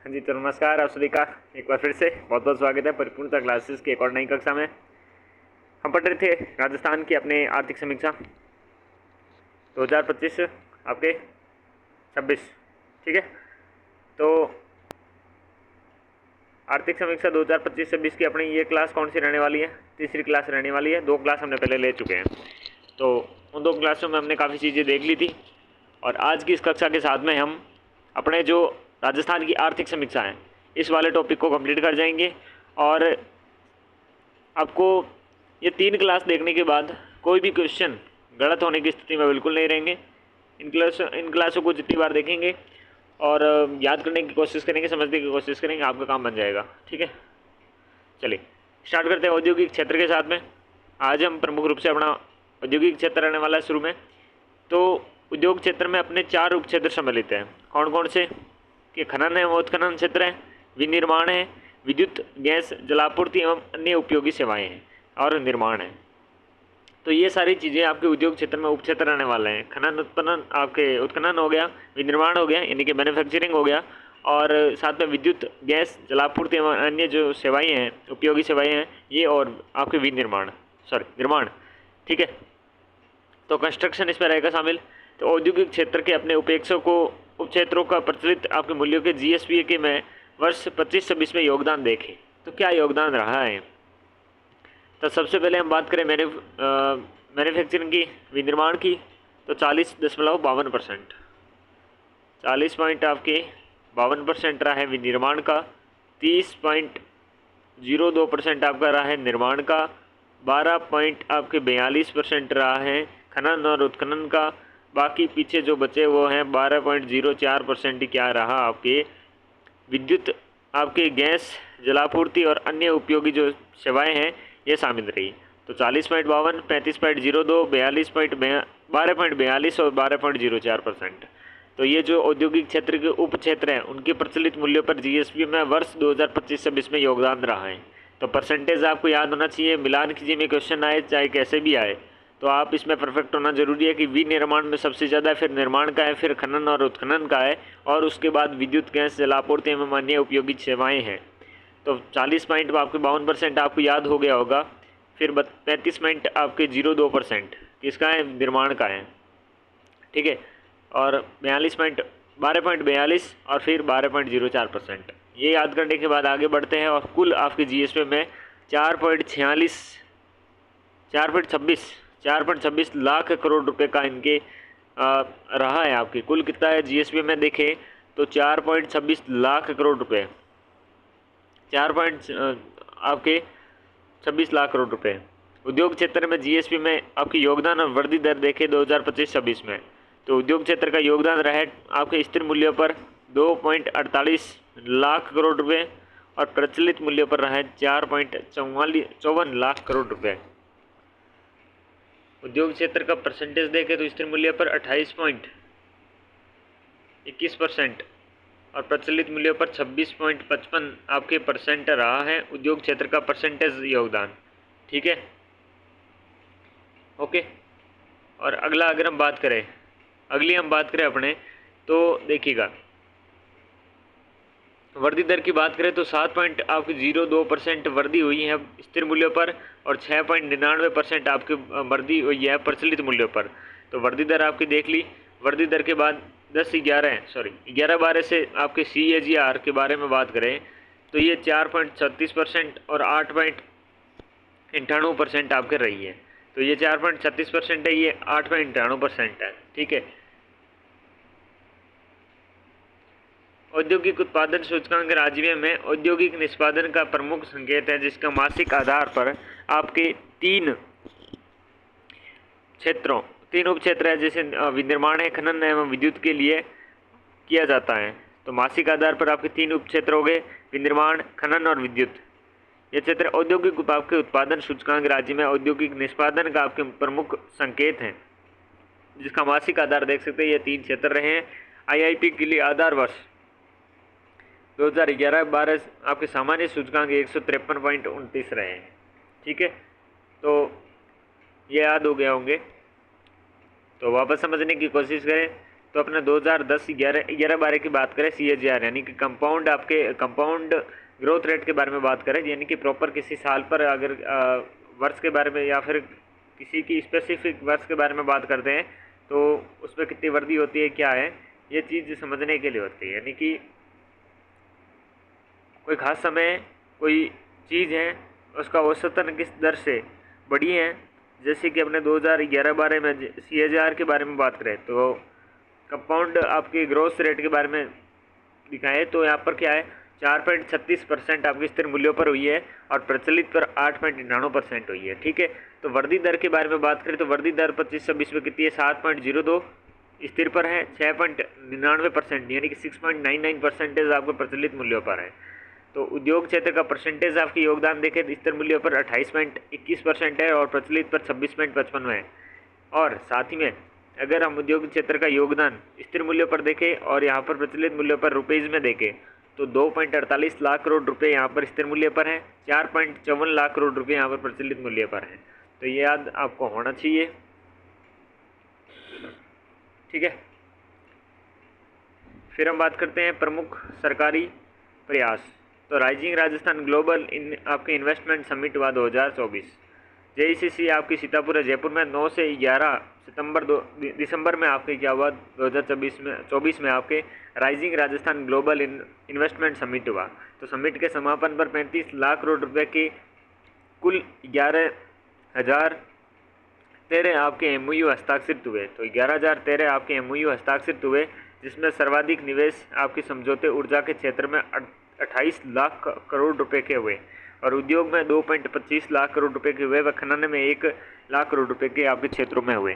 हाँ जी, तो नमस्कार आप सभी का एक बार फिर से बहुत बहुत स्वागत है परिपूर्णता क्लासेस की एक और नई कक्षा में। हम पढ़ रहे थे राजस्थान की अपने आर्थिक समीक्षा 2025 आपके 26। ठीक है, तो आर्थिक समीक्षा 2025-26 की अपनी ये क्लास कौन सी रहने वाली है? तीसरी क्लास रहने वाली है। 2 क्लास हमने पहले ले चुके हैं, तो उन 2 क्लासों में हमने काफ़ी चीज़ें देख ली थी और आज की इस कक्षा के साथ में हम अपने जो राजस्थान की आर्थिक समीक्षा है इस वाले टॉपिक को कंप्लीट कर जाएंगे। और आपको ये 3 क्लास देखने के बाद कोई भी क्वेश्चन गलत होने की स्थिति में बिल्कुल नहीं रहेंगे। इन क्लासों को जितनी बार देखेंगे और याद करने की कोशिश करेंगे, समझने की कोशिश करेंगे, आपका काम बन जाएगा। ठीक है, चलिए स्टार्ट करते हैं औद्योगिक क्षेत्र के साथ में। आज हम प्रमुख रूप से अपना औद्योगिक क्षेत्र रहने वाला है शुरू में। तो उद्योग क्षेत्र में अपने 4 उप क्षेत्र सम्मिलित हैं। कौन कौन से? कि खनन है, उत्खनन क्षेत्र है, विनिर्माण है, विद्युत गैस जलापूर्ति एवं अन्य उपयोगी सेवाएं हैं और निर्माण है। तो ये सारी चीज़ें आपके उद्योग क्षेत्र में उप क्षेत्र रहने वाले हैं। खनन उत्खनन आपके उत्खनन हो गया, विनिर्माण हो गया यानी कि मैन्युफैक्चरिंग हो गया, और साथ में विद्युत गैस जलापूर्ति एवं अन्य जो सेवाएं हैं, उपयोगी सेवाएं हैं, ये और आपके निर्माण। ठीक है, तो कंस्ट्रक्शन इसमें रहेगा शामिल। तो औद्योगिक क्षेत्र के अपने उपक्षेत्रों का प्रचलित आपके मूल्यों के जीएसपी के में वर्ष 25-26 में योगदान देखें तो क्या योगदान रहा है। तो सबसे पहले हम बात करें मैन्युफैक्चरिंग की, विनिर्माण की, तो 40.52%, 40 पॉइंट आपके 52% रहा है विनिर्माण का, 30.02% आपका रहा है निर्माण का, 12 पॉइंट आपके 42% रहा है खनन और उत्खनन का। बाकी पीछे जो बचे वो हैं 12.04% ही क्या रहा आपके विद्युत, आपके गैस जलापूर्ति और अन्य उपयोगी जो सेवाएं हैं ये शामिल रही। तो 40.52, 35.02, 12.42 और 12.04%। तो ये जो औद्योगिक क्षेत्र के उप क्षेत्र हैं उनके प्रचलित मूल्यों पर जीएसपी में वर्ष 2025-26 में योगदान रहा है। तो परसेंटेज आपको याद होना चाहिए, मिलान कीजिए में क्वेश्चन आए चाहे कैसे भी आए, तो आप इसमें परफेक्ट होना जरूरी है कि विनिर्माण में सबसे ज़्यादा, फिर निर्माण का है, फिर खनन और उत्खनन का है, और उसके बाद विद्युत गैस जलापूर्ति एवं अन्य उपयोगी सेवाएं हैं। तो 40 पॉइंट आपके 52% आपको याद हो गया होगा। फिर 35 पॉइंट आपके 02% किसका है? निर्माण का है। ठीक है, और 12.42 और फिर 12.04%। ये याद करने के बाद आगे बढ़ते हैं और कुल आपके जीएसपी में 4.26 लाख करोड़ रुपए का इनके रहा है। आपकी कुल कितना है जीएसपी में देखें तो 4.26 लाख करोड़ रुपए, 26 लाख करोड़ रुपए। उद्योग क्षेत्र में जीएसपी में आपकी योगदान और वृद्धि दर देखें 2025-26 में, तो उद्योग क्षेत्र का योगदान रहा है आपके स्थिर मूल्यों पर 2.48 लाख करोड़ रुपए और प्रचलित मूल्यों पर रहा है 4.54 लाख करोड़ रुपए। उद्योग क्षेत्र का परसेंटेज देखें तो स्थिर मूल्य पर 28.21% और प्रचलित मूल्यों पर 26.55 आपके परसेंट रहा है उद्योग क्षेत्र का परसेंटेज योगदान। ठीक है, ओके। और अगली हम बात करें अपने, तो देखिएगा वृद्धि दर की बात करें तो 7.02% वृद्धि हुई है स्थिर मूल्यों पर और 6.99% आपकी वृद्धि हुई है प्रचलित मूल्यों पर। तो वृद्धि दर आपकी देख ली। वृद्धि दर के बाद 11-12 से आपके CAGR के बारे में बात करें तो ये 4.36% और 8.98% आपके रही है। तो ये 4.36% है, ये 8.98% है। ठीक है, औद्योगिक उत्पादन सूचकांक राज्य में औद्योगिक निष्पादन का प्रमुख संकेत है जिसका मासिक आधार पर आपके 3 उप क्षेत्र है, जैसे विनिर्माण है, खनन एवं विद्युत के लिए किया जाता है। तो मासिक आधार पर आपके 3 उप क्षेत्र हो गए, विनिर्माण, खनन और विद्युत। ये क्षेत्र औद्योगिक आपके उत्पादन सूचकांक राज्य में औद्योगिक निष्पादन का आपके प्रमुख संकेत हैं जिसका मासिक आधार देख सकते हैं। ये 3 क्षेत्र रहे हैं। IIP के लिए आधार वर्ष 2011-12 आपके सामान्य सूचकांक 153.29 रहे हैं। ठीक है, तो ये याद हो गया होंगे। तो वापस समझने की कोशिश करें तो अपने 2010-11 की बात करें CAGR यानी कि कंपाउंड ग्रोथ रेट के बारे में बात करें, यानी कि प्रॉपर किसी साल पर अगर वर्ष के बारे में या फिर किसी की स्पेसिफिक वर्ष के बारे में बात करते हैं तो उसमें कितनी वृद्धि होती है, क्या है, ये चीज़ समझने के लिए होती है। यानी कि कोई खास समय कोई चीज़ है उसका औसतन किस दर से बढ़ी है। जैसे कि अपने 2011-12 में CAGR के बारे में बात करें तो कंपाउंड आपके ग्रोथ रेट के बारे में दिखाएं तो यहाँ पर क्या है 4.36% आपके स्थिर मूल्यों पर हुई है और प्रचलित पर 8.99% हुई है। ठीक है, तो वृद्धि दर के बारे में बात करें तो वृद्धि दर 25-26 में कितनी है 7.02 स्थिर पर है, 6.99% यानी कि 6.99% आपके प्रचलित मूल्यों पर है। तो उद्योग क्षेत्र का परसेंटेज आपकी योगदान देखें तो स्थिर मूल्यों पर 28.21% है और प्रचलित पर 26.55 है। और साथ ही में अगर हम उद्योग क्षेत्र का योगदान स्थिर मूल्यों पर देखें और यहाँ पर प्रचलित मूल्यों पर रुपीज़ में देखें तो 2.48 लाख करोड़ रुपए यहाँ पर स्थिर मूल्य पर है, 4.54 लाख करोड़ रुपए यहाँ पर प्रचलित मूल्य पर है। तो ये याद आपको होना चाहिए। ठीक है, फिर हम बात करते हैं प्रमुख सरकारी प्रयास। तो राइजिंग राजस्थान ग्लोबल आपके इन्वेस्टमेंट समिट हुआ 2024। JECC आपकी सीतापुर जयपुर में 9 से 11 दिसंबर में आपके क्या हुआ 2024 में आपके rising Rajasthan global investment summit हुआ। तो समिट के समापन पर 35 लाख करोड़ रुपए के कुल 11,013 आपके MOU हस्ताक्षरित हुए। तो 11,013 आपके MOU हस्ताक्षरित हुए, जिसमें सर्वाधिक निवेश आपके समझौते ऊर्जा के क्षेत्र में 28 लाख करोड़ रुपए के हुए और उद्योग में 2.25 लाख करोड़ रुपए के हुए व खनन में 1 लाख करोड़ रुपए के आपके क्षेत्रों में हुए।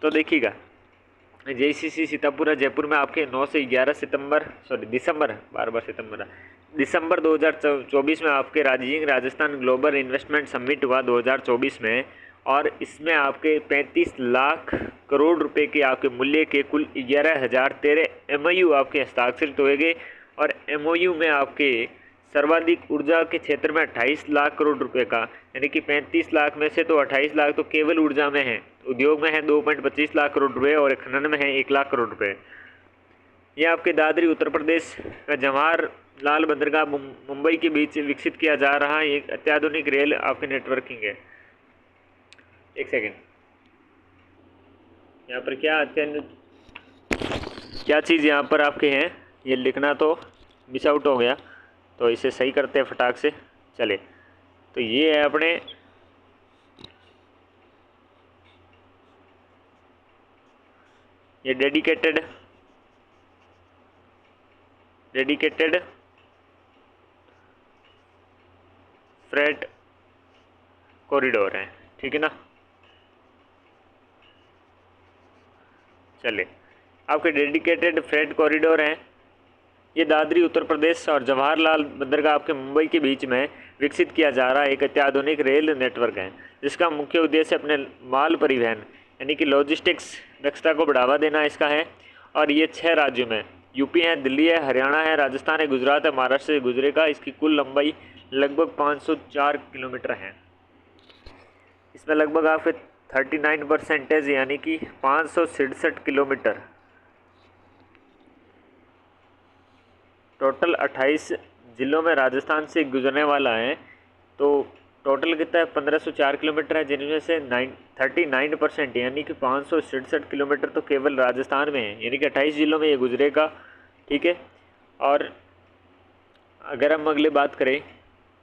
तो देखिएगा JECC सीतापुर जयपुर में आपके 9 से 11 दिसंबर 2024 में आपके rising Rajasthan global investment summit हुआ 2024 में और इसमें आपके 35 लाख करोड़ रुपए के आपके मूल्य के कुल 11,013 MOU आपके हस्ताक्षरित हुए गए और MOU में आपके सर्वाधिक ऊर्जा के क्षेत्र में 28 लाख करोड़ रुपए का, यानी कि 35 लाख में से तो 28 लाख तो केवल ऊर्जा में है, उद्योग में है 2.25 लाख करोड़ रुपए और खनन में है 1 लाख करोड़ रुपए। यह आपके दादरी उत्तर प्रदेश का जवाहरलाल बंदरगाह मुंबई के बीच विकसित किया जा रहा एक अत्याधुनिक रेल आपकी नेटवर्किंग है। एक सेकेंड, यहाँ पर क्या चीज़ यहाँ पर आपके हैं, ये लिखना तो मिस आउट हो गया, तो इसे सही करते हैं फटाक से। चले, तो ये है अपने ये डेडिकेटेड फ्रेट कॉरिडोर है। ठीक है ना, चले, आपके डेडिकेटेड फ्रेट कॉरिडोर हैं। ये दादरी उत्तर प्रदेश और जवाहरलाल बंदरगाह आपके मुंबई के बीच में विकसित किया जा रहा एक अत्याधुनिक रेल नेटवर्क है, जिसका मुख्य उद्देश्य अपने माल परिवहन यानी कि लॉजिस्टिक्स दक्षता को बढ़ावा देना इसका है। और ये 6 राज्यों में यूपी है, दिल्ली है, हरियाणा है, राजस्थान है, गुजरात है, महाराष्ट्र से गुजरेगा। इसकी कुल लंबाई लगभग 504 किलोमीटर है। इसमें लगभग आपके 39% यानी कि 567 किलोमीटर, टोटल 28 जिलों में राजस्थान से गुजरने वाला है। तो टोटल कितना है 1504 किलोमीटर है, जिनमें से 39% यानी कि 567 किलोमीटर तो केवल राजस्थान में है, यानी कि 28 जिलों में ये गुजरेगा। ठीक है, और अगर हम अगले बात करें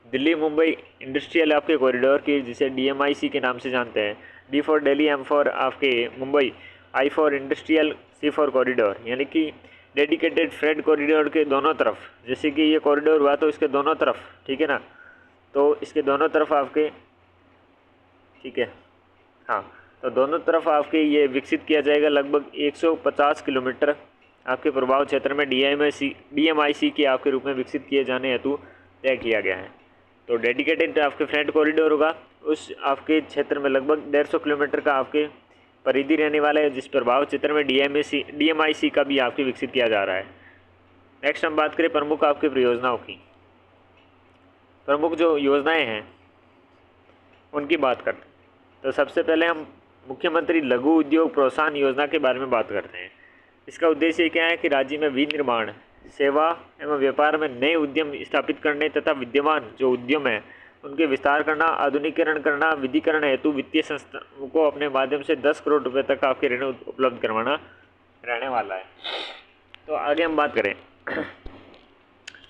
दिल्ली मुंबई इंडस्ट्रियल आपके कॉरिडोर की, जिसे DMIC के नाम से जानते हैं, D for Delhi, M for आपके Mumbai, I for industrial, C for corridor, यानी कि डेडिकेटेड फ्रेट कॉरिडोर के दोनों तरफ, जैसे कि ये कॉरिडोर हुआ तो इसके दोनों तरफ, ठीक है ना, तो इसके दोनों तरफ आपके, ठीक है, हाँ, तो दोनों तरफ आपके ये विकसित किया जाएगा। लगभग 150 किलोमीटर आपके प्रभाव क्षेत्र में DMIC के आपके रूप में विकसित किए जाने हेतु तय किया गया है। तो डेडिकेटेड आपके फ्रेट कॉरिडोर होगा, उस आपके क्षेत्र में लगभग 150 किलोमीटर का आपके परिधि रहने वाला है, जिस प्रभाव क्षेत्र में DMIC का भी आपके विकसित किया जा रहा है। नेक्स्ट हम बात करें प्रमुख आपकी परियोजनाओं की। प्रमुख जो योजनाएं हैं उनकी बात करते हैं। तो सबसे पहले हम मुख्यमंत्री लघु उद्योग प्रोत्साहन योजना के बारे में बात करते हैं। इसका उद्देश्य क्या है कि राज्य में विनिर्माण, सेवा एवं व्यापार में नए उद्यम स्थापित करने तथा विद्यमान जो उद्यम है उनके विस्तार करना, आधुनिकीकरण करना, विधिकरण हेतु वित्तीय संस्थाओं को अपने माध्यम से 10 करोड़ रुपए तक आपके ऋण उपलब्ध करवाना रहने वाला है। तो आगे हम बात करें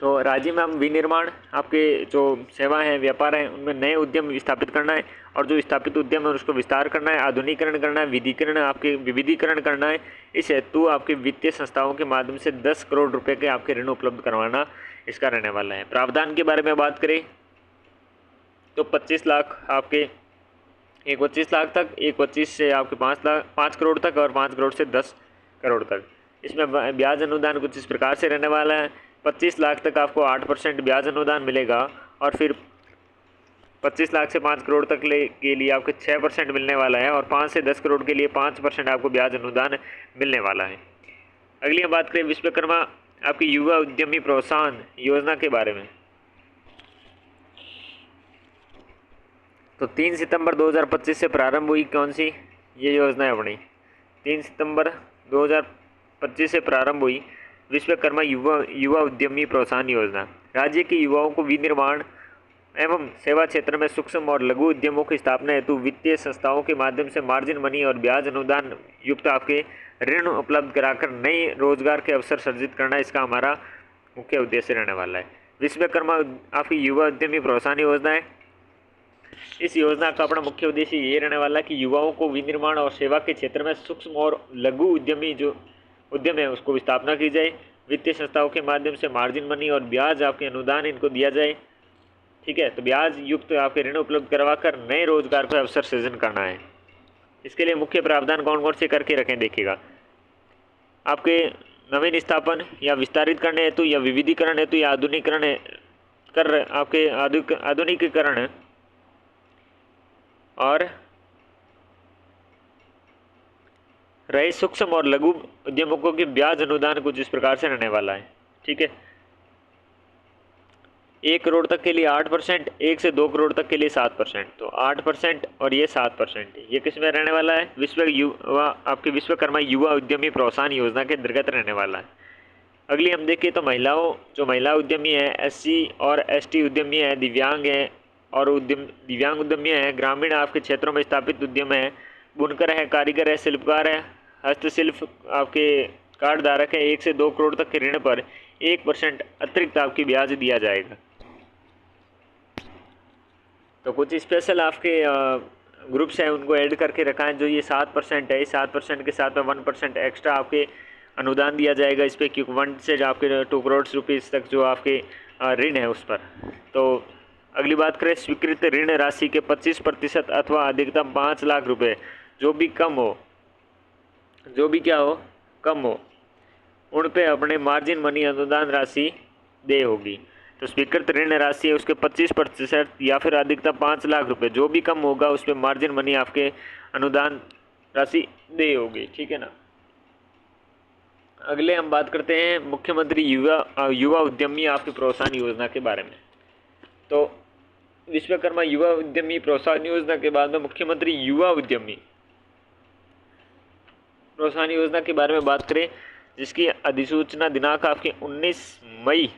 तो राज्य में हम विनिर्माण, आपके जो सेवा है, व्यापार है, उनमें नए उद्यम स्थापित करना है और जो स्थापित उद्यम है उसको विस्तार करना है, आधुनिकीकरण करना है, विधिकरण आपके विविधीकरण करना है। इस हेतु आपके वित्तीय संस्थाओं के माध्यम से 10 करोड़ रुपए के आपके ऋण उपलब्ध करवाना इसका रहने वाला है। प्रावधान के बारे में बात करें तो 25 लाख आपके, एक 25 लाख तक, एक 25 से आपके 5 करोड़ तक और 5 करोड़ से 10 करोड़ तक। इसमें ब्याज अनुदान कुछ इस प्रकार से रहने वाला है। 25 लाख तक आपको 8% ब्याज अनुदान मिलेगा और फिर 25 लाख से 5 करोड़ तक के लिए आपको 6% मिलने वाला है और 5 से 10 करोड़ के लिए 5% आपको ब्याज अनुदान मिलने वाला है। अगली हम बात करें विश्वकर्मा आपकी युवा उद्यमी प्रोत्साहन योजना के बारे में। तो 3 सितंबर 2025 से प्रारंभ हुई कौन सी ये योजना है अपनी, 3 सितंबर 2025 से प्रारंभ हुई विश्वकर्मा युवा उद्यमी प्रोत्साहन योजना। राज्य के युवाओं को विनिर्माण एवं सेवा क्षेत्र में सूक्ष्म और लघु उद्यमों की स्थापना हेतु वित्तीय संस्थाओं के माध्यम से मार्जिन मनी और ब्याज अनुदान युक्त आपके ऋण उपलब्ध कराकर नए रोजगार के अवसर सर्जित करना इसका हमारा मुख्य उद्देश्य रहने वाला है। विश्वकर्मा आपकी युवा उद्यमी प्रोत्साहन योजना है। इस योजना का अपना मुख्य उद्देश्य ये रहने वाला है कि युवाओं को विनिर्माण और सेवा के क्षेत्र में सूक्ष्म और लघु उद्यमी जो उद्यम है उसको स्थापना की जाए, वित्तीय संस्थाओं के माध्यम से मार्जिन मनी और ब्याज आपके अनुदान इनको दिया जाए। ठीक है, तो ब्याज युक्त आपके ऋण उपलब्ध करवाकर नए रोजगार का अवसर सृजन करना है। इसके लिए मुख्य प्रावधान कौन कौन से करके रखें देखिएगा। आपके नवीन स्थापन या विस्तारित करने हेतु या विविधीकरण हेतु या आधुनिकीकरण कर आपके आधुनिकीकरण और रहे सूक्ष्म और लघु उद्यमों के ब्याज अनुदान कुछ इस प्रकार से रहने वाला है। ठीक है, 1 करोड़ तक के लिए 8%, 1 से 2 करोड़ तक के लिए 7%। तो 8% और ये 7%, ये किस में रहने वाला है, आपके विश्वकर्मा युवा उद्यमी प्रोत्साहन योजना के अंतर्गत रहने वाला है। अगली हम देखें तो जो महिला उद्यमी है, SC और ST उद्यमी है, दिव्यांग है और दिव्यांग उद्यमी है, ग्रामीण आपके क्षेत्रों में स्थापित उद्यम है, बुनकर है, कारीगर है, शिल्पकार है, हस्तशिल्प आपके कार्ड धारक है, 1 से 2 करोड़ तक के ऋण पर 1% अतिरिक्त आपकी ब्याज दिया जाएगा। तो कुछ स्पेशल आपके ग्रुप्स हैं उनको ऐड करके रखा है। जो ये 7% है, इस 7% के साथ में 1% एक्स्ट्रा आपके अनुदान दिया जाएगा इस पर, क्योंकि 1 से आपके 2 करोड़ रुपीज़ तक जो आपके ऋण है उस पर। तो अगली बात करें स्वीकृत ऋण राशि के 25% अथवा अधिकतम 5 लाख रुपए जो भी कम हो उन पे अपने मार्जिन मनी अनुदान राशि दे होगी। तो स्वीकृत ऋण राशि है उसके 25% या फिर अधिकतम 5 लाख रुपए जो भी कम होगा उस पर मार्जिन मनी आपके अनुदान राशि दे होगी। ठीक है ना। अगले हम बात करते हैं मुख्यमंत्री युवा उद्यमी आपकी प्रोत्साहन योजना के बारे में। तो विश्वकर्मा युवा उद्यमी प्रोत्साहन योजना के बाद में मुख्यमंत्री युवा उद्यमी प्रोत्साहन योजना के बारे में बात करें, जिसकी अधिसूचना दिनांक आपकी 19 मई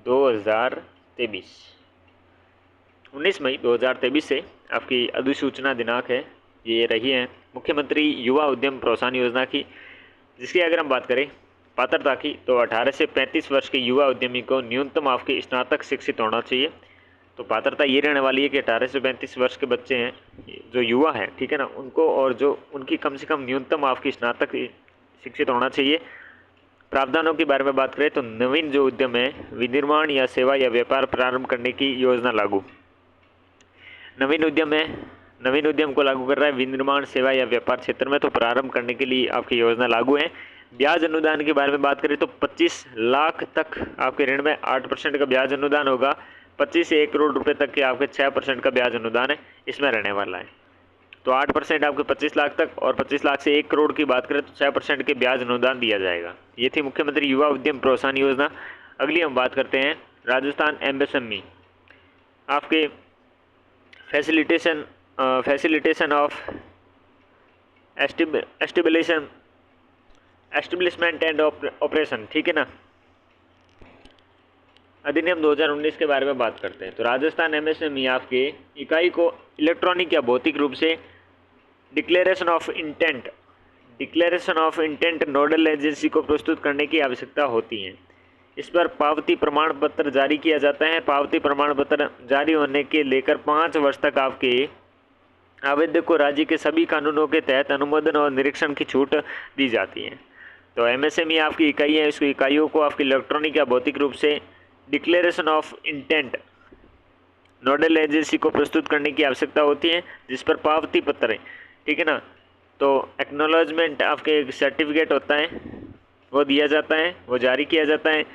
2023 से आपकी अधिसूचना दिनांक है ये रही है मुख्यमंत्री युवा उद्यम प्रोत्साहन योजना की। जिसकी अगर हम बात करें पात्रता की, तो 18 से 35 वर्ष के युवा उद्यमी को न्यूनतम आपके स्नातक शिक्षित होना चाहिए। तो पात्रता ये रहने वाली है कि 18 से 35 वर्ष के बच्चे हैं जो युवा हैं, ठीक है ना, उनको और जो उनकी कम से कम न्यूनतम आपकी स्नातक शिक्षित होना चाहिए। प्रावधानों के बारे में बात करें तो नवीन जो उद्यम है, विनिर्माण या सेवा या व्यापार प्रारंभ करने की योजना लागू। नवीन उद्यम को लागू कर रहा है विनिर्माण सेवा या व्यापार क्षेत्र में, तो प्रारंभ करने के लिए आपकी योजना लागू है। ब्याज अनुदान के बारे में बात करें तो 25 लाख तक आपके ऋण में 8% का ब्याज अनुदान होगा। 25 से 1 करोड़ रुपए तक के आपके 6% का ब्याज अनुदान है इसमें रहने वाला है। तो 8% आपके 25 लाख तक और 25 लाख से 1 करोड़ की बात करें तो 6% के ब्याज अनुदान दिया जाएगा। ये थी मुख्यमंत्री युवा उद्यम प्रोत्साहन योजना। अगली हम बात करते हैं राजस्थान MSME आपके facilitation of establishment establishment and operation, ठीक है ना, अधिनियम 2019 के बारे में बात करते हैं। तो राजस्थान एमएसएमई आपके इकाई को इलेक्ट्रॉनिक या भौतिक रूप से declaration of intent nodal agency को प्रस्तुत करने की आवश्यकता होती है। इस पर पावती प्रमाण पत्र जारी किया जाता है। पावती प्रमाण पत्र जारी होने के लेकर 5 वर्ष तक आपके आवेदक को राज्य के सभी कानूनों के तहत अनुमोदन और निरीक्षण की छूट दी जाती है। तो एमएसएमई आपकी इकाई है, इसकी इकाइयों को आपकी इलेक्ट्रॉनिक या भौतिक रूप से declaration of intent nodal agency को प्रस्तुत करने की आवश्यकता होती है, जिस पर पावती पत्र है, ठीक है ना, तो एक्नॉलेजमेंट आपके एक सर्टिफिकेट होता है वो दिया जाता है, वो जारी किया जाता है,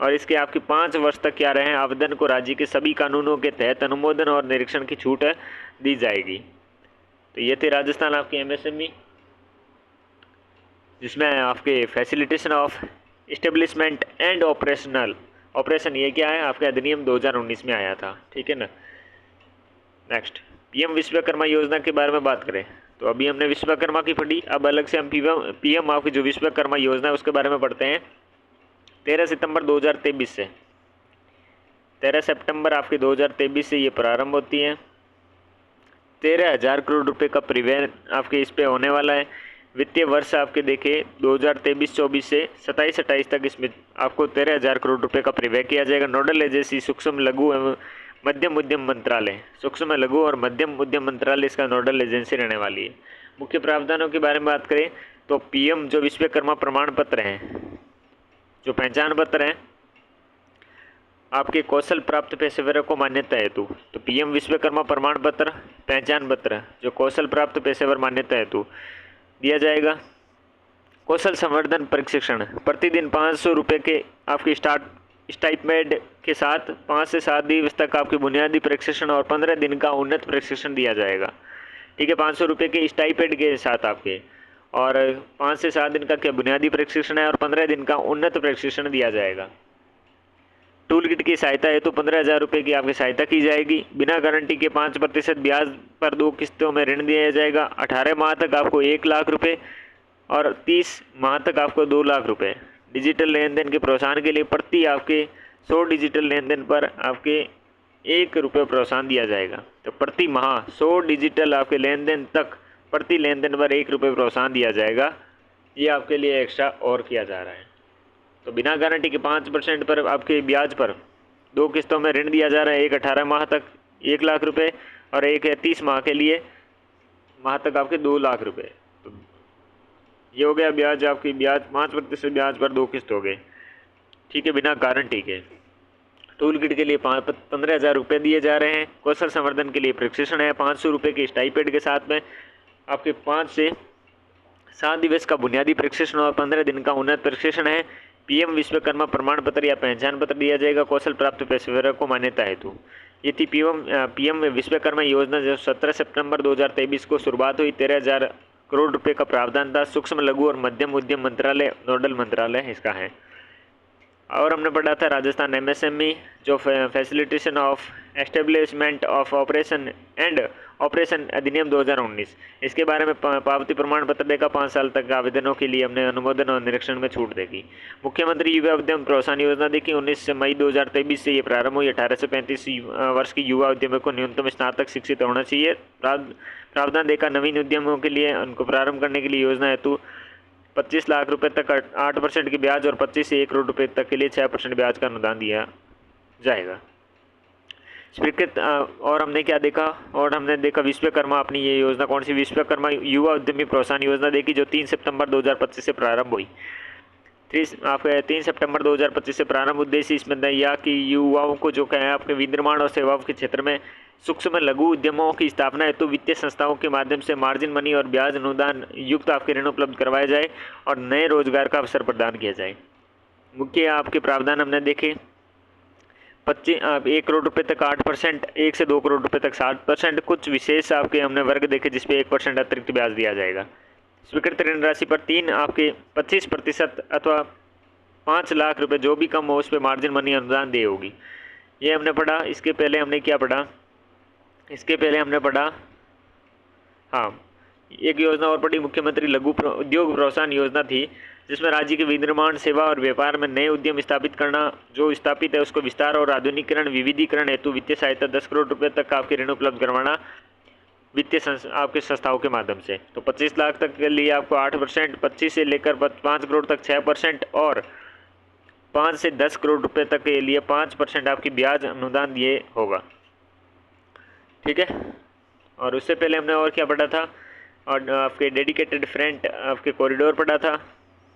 और इसके आपके 5 वर्ष तक क्या रहे आवेदन को राज्य के सभी कानूनों के तहत अनुमोदन और निरीक्षण की छूट दी जाएगी। तो ये थे राजस्थान आपके एमएसएमई, जिसमें आपके facilitation of establishment and operation ये क्या है आपके अधिनियम 2019 में आया था, ठीक है ना। नेक्स्ट पीएम विश्वकर्मा योजना के बारे में बात करें तो अभी हमने विश्वकर्मा की पढ़ी, अब अलग से हम पीएम आपकी जो विश्वकर्मा योजना है उसके बारे में पढ़ते हैं। 13 सितंबर 2023 से 13 सितंबर आपके 2023 से ये प्रारंभ होती है। 13,000 करोड़ रुपए का प्रीवेयर आपके इस पे होने वाला है। वित्तीय वर्ष आपके देखे 2023-24 से 27-28 तक इसमें आपको 13,000 करोड़ रुपए का प्रीवेयर किया जाएगा। नोडल एजेंसी सूक्ष्म लघु एवं मध्यम उद्यम मंत्रालय, सूक्ष्म लघु और मध्यम उद्यम मंत्रालय इसका नोडल एजेंसी रहने वाली है। मुख्य प्रावधानों के बारे में बात करें तो पीएम जो विश्वकर्मा प्रमाण पत्र हैं, जो पहचान पत्र हैं आपके कौशल प्राप्त पेशेवरों को मान्यता हेतु, तो पीएम विश्वकर्मा प्रमाण पत्र पहचान पत्र जो कौशल प्राप्त पेशेवर मान्यता हेतु दिया जाएगा। कौशल संवर्धन प्रशिक्षण प्रतिदिन 500 रुपये के आपकी स्टाइपेंड के साथ 5 से 7 दिवस तक आपके बुनियादी प्रशिक्षण और 15 दिन का उन्नत प्रशिक्षण दिया जाएगा, ठीक है। 500 रुपये के स्टाइपेंड के साथ आपके और 5 से 7 दिन का क्या बुनियादी प्रशिक्षण है और 15 दिन का उन्नत प्रशिक्षण दिया जाएगा। टूल किट की सहायता हेतु 15,000 रुपये की आपकी सहायता की जाएगी। बिना गारंटी के 5% ब्याज पर 2 किस्तों में ऋण दिया जाएगा। 18 माह तक आपको 1 लाख रुपये और 30 माह तक आपको 2 लाख रुपये। डिजिटल लेन देन के प्रोत्साहन के लिए प्रति आपके 100 डिजिटल लेन देन पर आपके 1 रुपये प्रोत्साहन दिया जाएगा। तो प्रति माह 100 डिजिटल आपके लेन देन तक प्रति लेन देन पर 1 रुपये प्रोत्साहन दिया जाएगा। ये आपके लिए एक्स्ट्रा और किया जा रहा है। तो बिना गारंटी के 5% पर आपके ब्याज पर 2 किस्तों में ऋण दिया जा रहा है। एक 18 माह तक 1 लाख रुपये और एक 30 माह के लिए माह तक आपके 2 लाख रुपये। तो ये हो गया ब्याज आपकी, ब्याज 5% ब्याज पर 2 किस्त हो गए, ठीक है, बिना गारंटी के। टूल किट के लिए 15,000 रुपये दिए जा रहे हैं। कौशल संवर्धन के लिए प्रशिक्षण है 500 रुपये के स्टाइपेंड के साथ में आपके 5 से 7 दिवस का बुनियादी प्रशिक्षण और 15 दिन का उन्नत प्रशिक्षण है। पीएम विश्वकर्मा प्रमाण पत्र या पहचान पत्र दिया जाएगा कौशल प्राप्त पेशेवरों को मान्यता हेतु। ये थी पीएम विश्वकर्मा योजना जो 17 सितंबर 2023 को शुरुआत हुई। 13,000 करोड़ रुपए का प्रावधान था। सूक्ष्म लघु और मध्यम उद्यम मंत्रालय नोडल मंत्रालय इसका है। और हमने पढ़ा था राजस्थान एमएसएमई जो facilitation of establishment of operation and operation अधिनियम 2019, इसके बारे में पावती प्रमाण पत्र देगा। 5 साल तक आवेदनों के लिए हमने अनुमोदन और निरीक्षण में छूट देगी। मुख्यमंत्री युवा उद्यम प्रोत्साहन योजना देखी 19 मई 2023 से ये प्रारंभ हुई। 18 से 35 वर्ष की युवा उद्यमियों को न्यूनतम स्नातक शिक्षित होना चाहिए। प्रावधान देखा नवीन उद्यमों के लिए उनको प्रारंभ करने के लिए योजना हेतु 25 लाख रुपए तक 8% की ब्याज और 25 से 1 करोड़ रुपए तक के लिए 6% ब्याज का अनुदान दिया जाएगा। स्वीकृत और हमने क्या देखा, और हमने देखा विश्वकर्मा अपनी ये योजना कौन सी, विश्वकर्मा युवा उद्यमी प्रोत्साहन योजना देखी जो 3 सितंबर 2025 से प्रारंभ हुई। 3 सितंबर 2025 से प्रारंभ। उद्देश्य इसमें यह कि युवाओं को जो क्या है आपके विनिर्माण और सेवाओं के क्षेत्र में सूक्ष्म लघु उद्यमों की स्थापना हेतु वित्तीय संस्थाओं के माध्यम से मार्जिन मनी और ब्याज अनुदान युक्त आपके ऋण उपलब्ध करवाए जाए और नए रोजगार का अवसर प्रदान किया जाए। मुख्य आपके प्रावधान हमने देखे 1 करोड़ रुपए तक 8%, 1 से 2 करोड़ रुपए तक 7%। कुछ विशेष आपके हमने वर्ग देखे जिसपे 1% अतिरिक्त ब्याज दिया जाएगा। स्वीकृत ऋण राशि पर 3 आपके 25% अथवा 5 लाख रुपए जो भी कम हो उस पर मार्जिन मनी अनुदान दे होगी। ये हमने पढ़ा। इसके पहले हमने क्या पढ़ा, इसके पहले हमने पढ़ा हाँ एक योजना और पढ़ी, मुख्यमंत्री लघु उद्योग प्रोत्साहन योजना थी जिसमें राज्य के विनिर्माण, सेवा और व्यापार में नए उद्यम स्थापित करना, जो स्थापित है उसको विस्तार और आधुनिकीकरण, विविधीकरण हेतु वित्तीय सहायता 10 करोड़ रुपये तक आपके ऋण उपलब्ध करवाना वित्तीय आपके संस्थाओं के माध्यम से। तो 25 लाख तक के लिए आपको 8%, 25 से लेकर 5 करोड़ तक 6% और 5 से 10 करोड़ रुपए तक के लिए 5% आपकी ब्याज अनुदान ये होगा। ठीक है, और उससे पहले हमने और क्या पढ़ा था, और आपके डेडिकेटेड फ्रंट आपके कॉरिडोर पढ़ा था,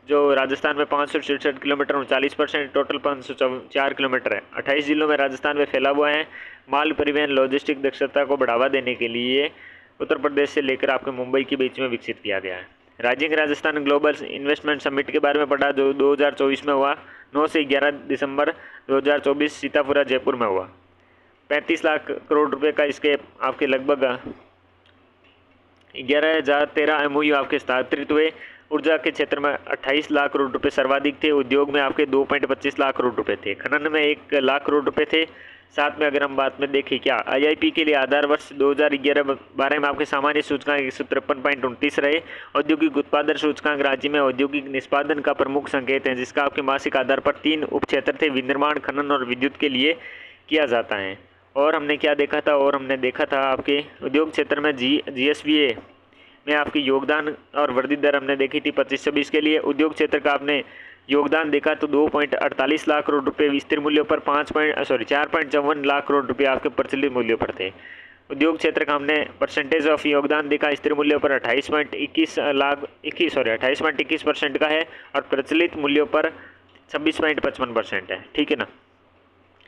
जो राजस्थान में 567 किलोमीटर 39%, टोटल 504 किलोमीटर है, 28 जिलों में राजस्थान में फैला हुआ है। माल परिवहन लॉजिस्टिक दक्षता को बढ़ावा देने के लिए उत्तर प्रदेश से लेकर आपके मुंबई के बीच में विकसित किया गया है। Rising Rajasthan global investment summit के बारे में पढ़ा, जो 2024 में हुआ, 9 से 11 दिसंबर 2024 सीतापुरा जयपुर में हुआ। 35 लाख करोड़ रुपए का इसके आपके लगभग 11,013 MOU आपके हस्तांतरित हुए। ऊर्जा के क्षेत्र में 28 लाख करोड़ रुपए सर्वाधिक थे। उद्योग में आपके 2.25 लाख करोड़ रुपए थे। खनन में 1 लाख करोड़ रुपए थे। साथ में अगर हम बात में देखें क्या IIP के लिए आधार वर्ष 2011-12 में आपके सामान्य सूचकांक 153.29 रहे। औद्योगिक उत्पादन सूचकांक राज्य में औद्योगिक निष्पादन का प्रमुख संकेत है, जिसका आपके मासिक आधार पर 3 उपक्षेत्र थे, विनिर्माण, खनन और विद्युत के लिए किया जाता है। और हमने क्या देखा था, और हमने देखा था आपके उद्योग क्षेत्र में GSVA में आपकी योगदान और वृद्धि दर हमने देखी थी 25-26 के लिए। उद्योग क्षेत्र का आपने योगदान देखा तो 2.48 लाख करोड़ रुपए स्थिर मूल्यों पर 4.54 लाख करोड़ रुपए आपके प्रचलित मूल्यों पर थे। उद्योग क्षेत्र का हमने परसेंटेज ऑफ योगदान देखा स्थिर मूल्यों पर 28.21% का है और प्रचलित मूल्यों पर 26.55% है। ठीक है ना,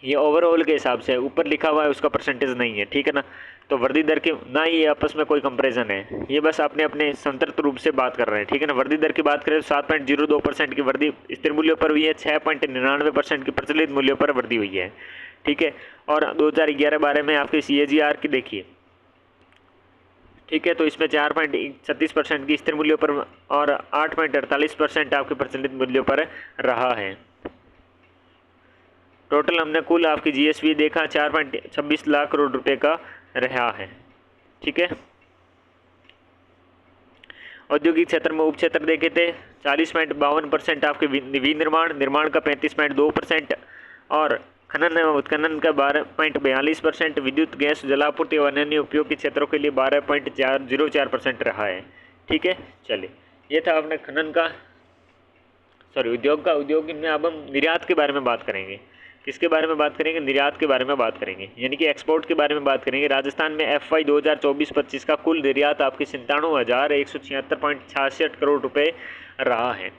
ये ओवरऑल के हिसाब से ऊपर लिखा हुआ है, उसका परसेंटेज नहीं है। ठीक है ना, तो वृद्धि दर के ना ये आपस में कोई कंपैरिजन है, ये बस अपने अपने संतृप्त रूप से बात कर रहे हैं। ठीक है ना, वृद्धि दर की बात करें तो 7.02% की वृद्धि स्थिर मूल्यों पर हुई है, 6.99% की प्रचलित मूल्यों पर वृद्धि हुई है। ठीक है, और 2011-12 में आपके CAGR की देखिए। ठीक है, तो इसमें 4.36% की स्थिर मूल्यों पर और 8.48% आपके प्रचलित मूल्यों पर रहा है। टोटल हमने कुल आपकी GSV देखा 4.26 लाख करोड़ रुपए का रहा है। ठीक है, औद्योगिक क्षेत्र में उप क्षेत्र देखे थे 40.52% आपके निर्माण का 35.2% और खनन एवं उत्खनन का 12.42%, विद्युत, गैस, जलापूर्ति और अन्य उपयोग के क्षेत्रों के लिए 12.04% रहा है। ठीक है, चलिए ये था आपने खनन का उद्योग का। उद्योग में अब हम निर्यात के बारे में बात करेंगे। किसके बारे में बात करेंगे? निर्यात के बारे में बात करेंगे, यानी कि एक्सपोर्ट के बारे में बात करेंगे। राजस्थान में FY 2024-25 का कुल निर्यात आपके 97,176.66 करोड़ रुपए रहा है।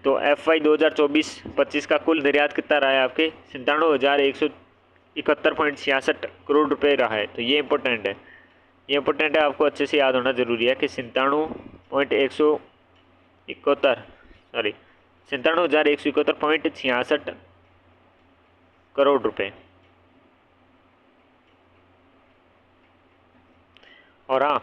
तो FY 2024-25 का कुल निर्यात कितना रहा है? आपके 97,171.66 करोड़ रुपए रहा है। तो ये इंपॉर्टेंट है, ये इंपॉर्टेंट है, आपको अच्छे से याद होना जरूरी है कि 97,171.66 करोड़ रुपए। और हाँ,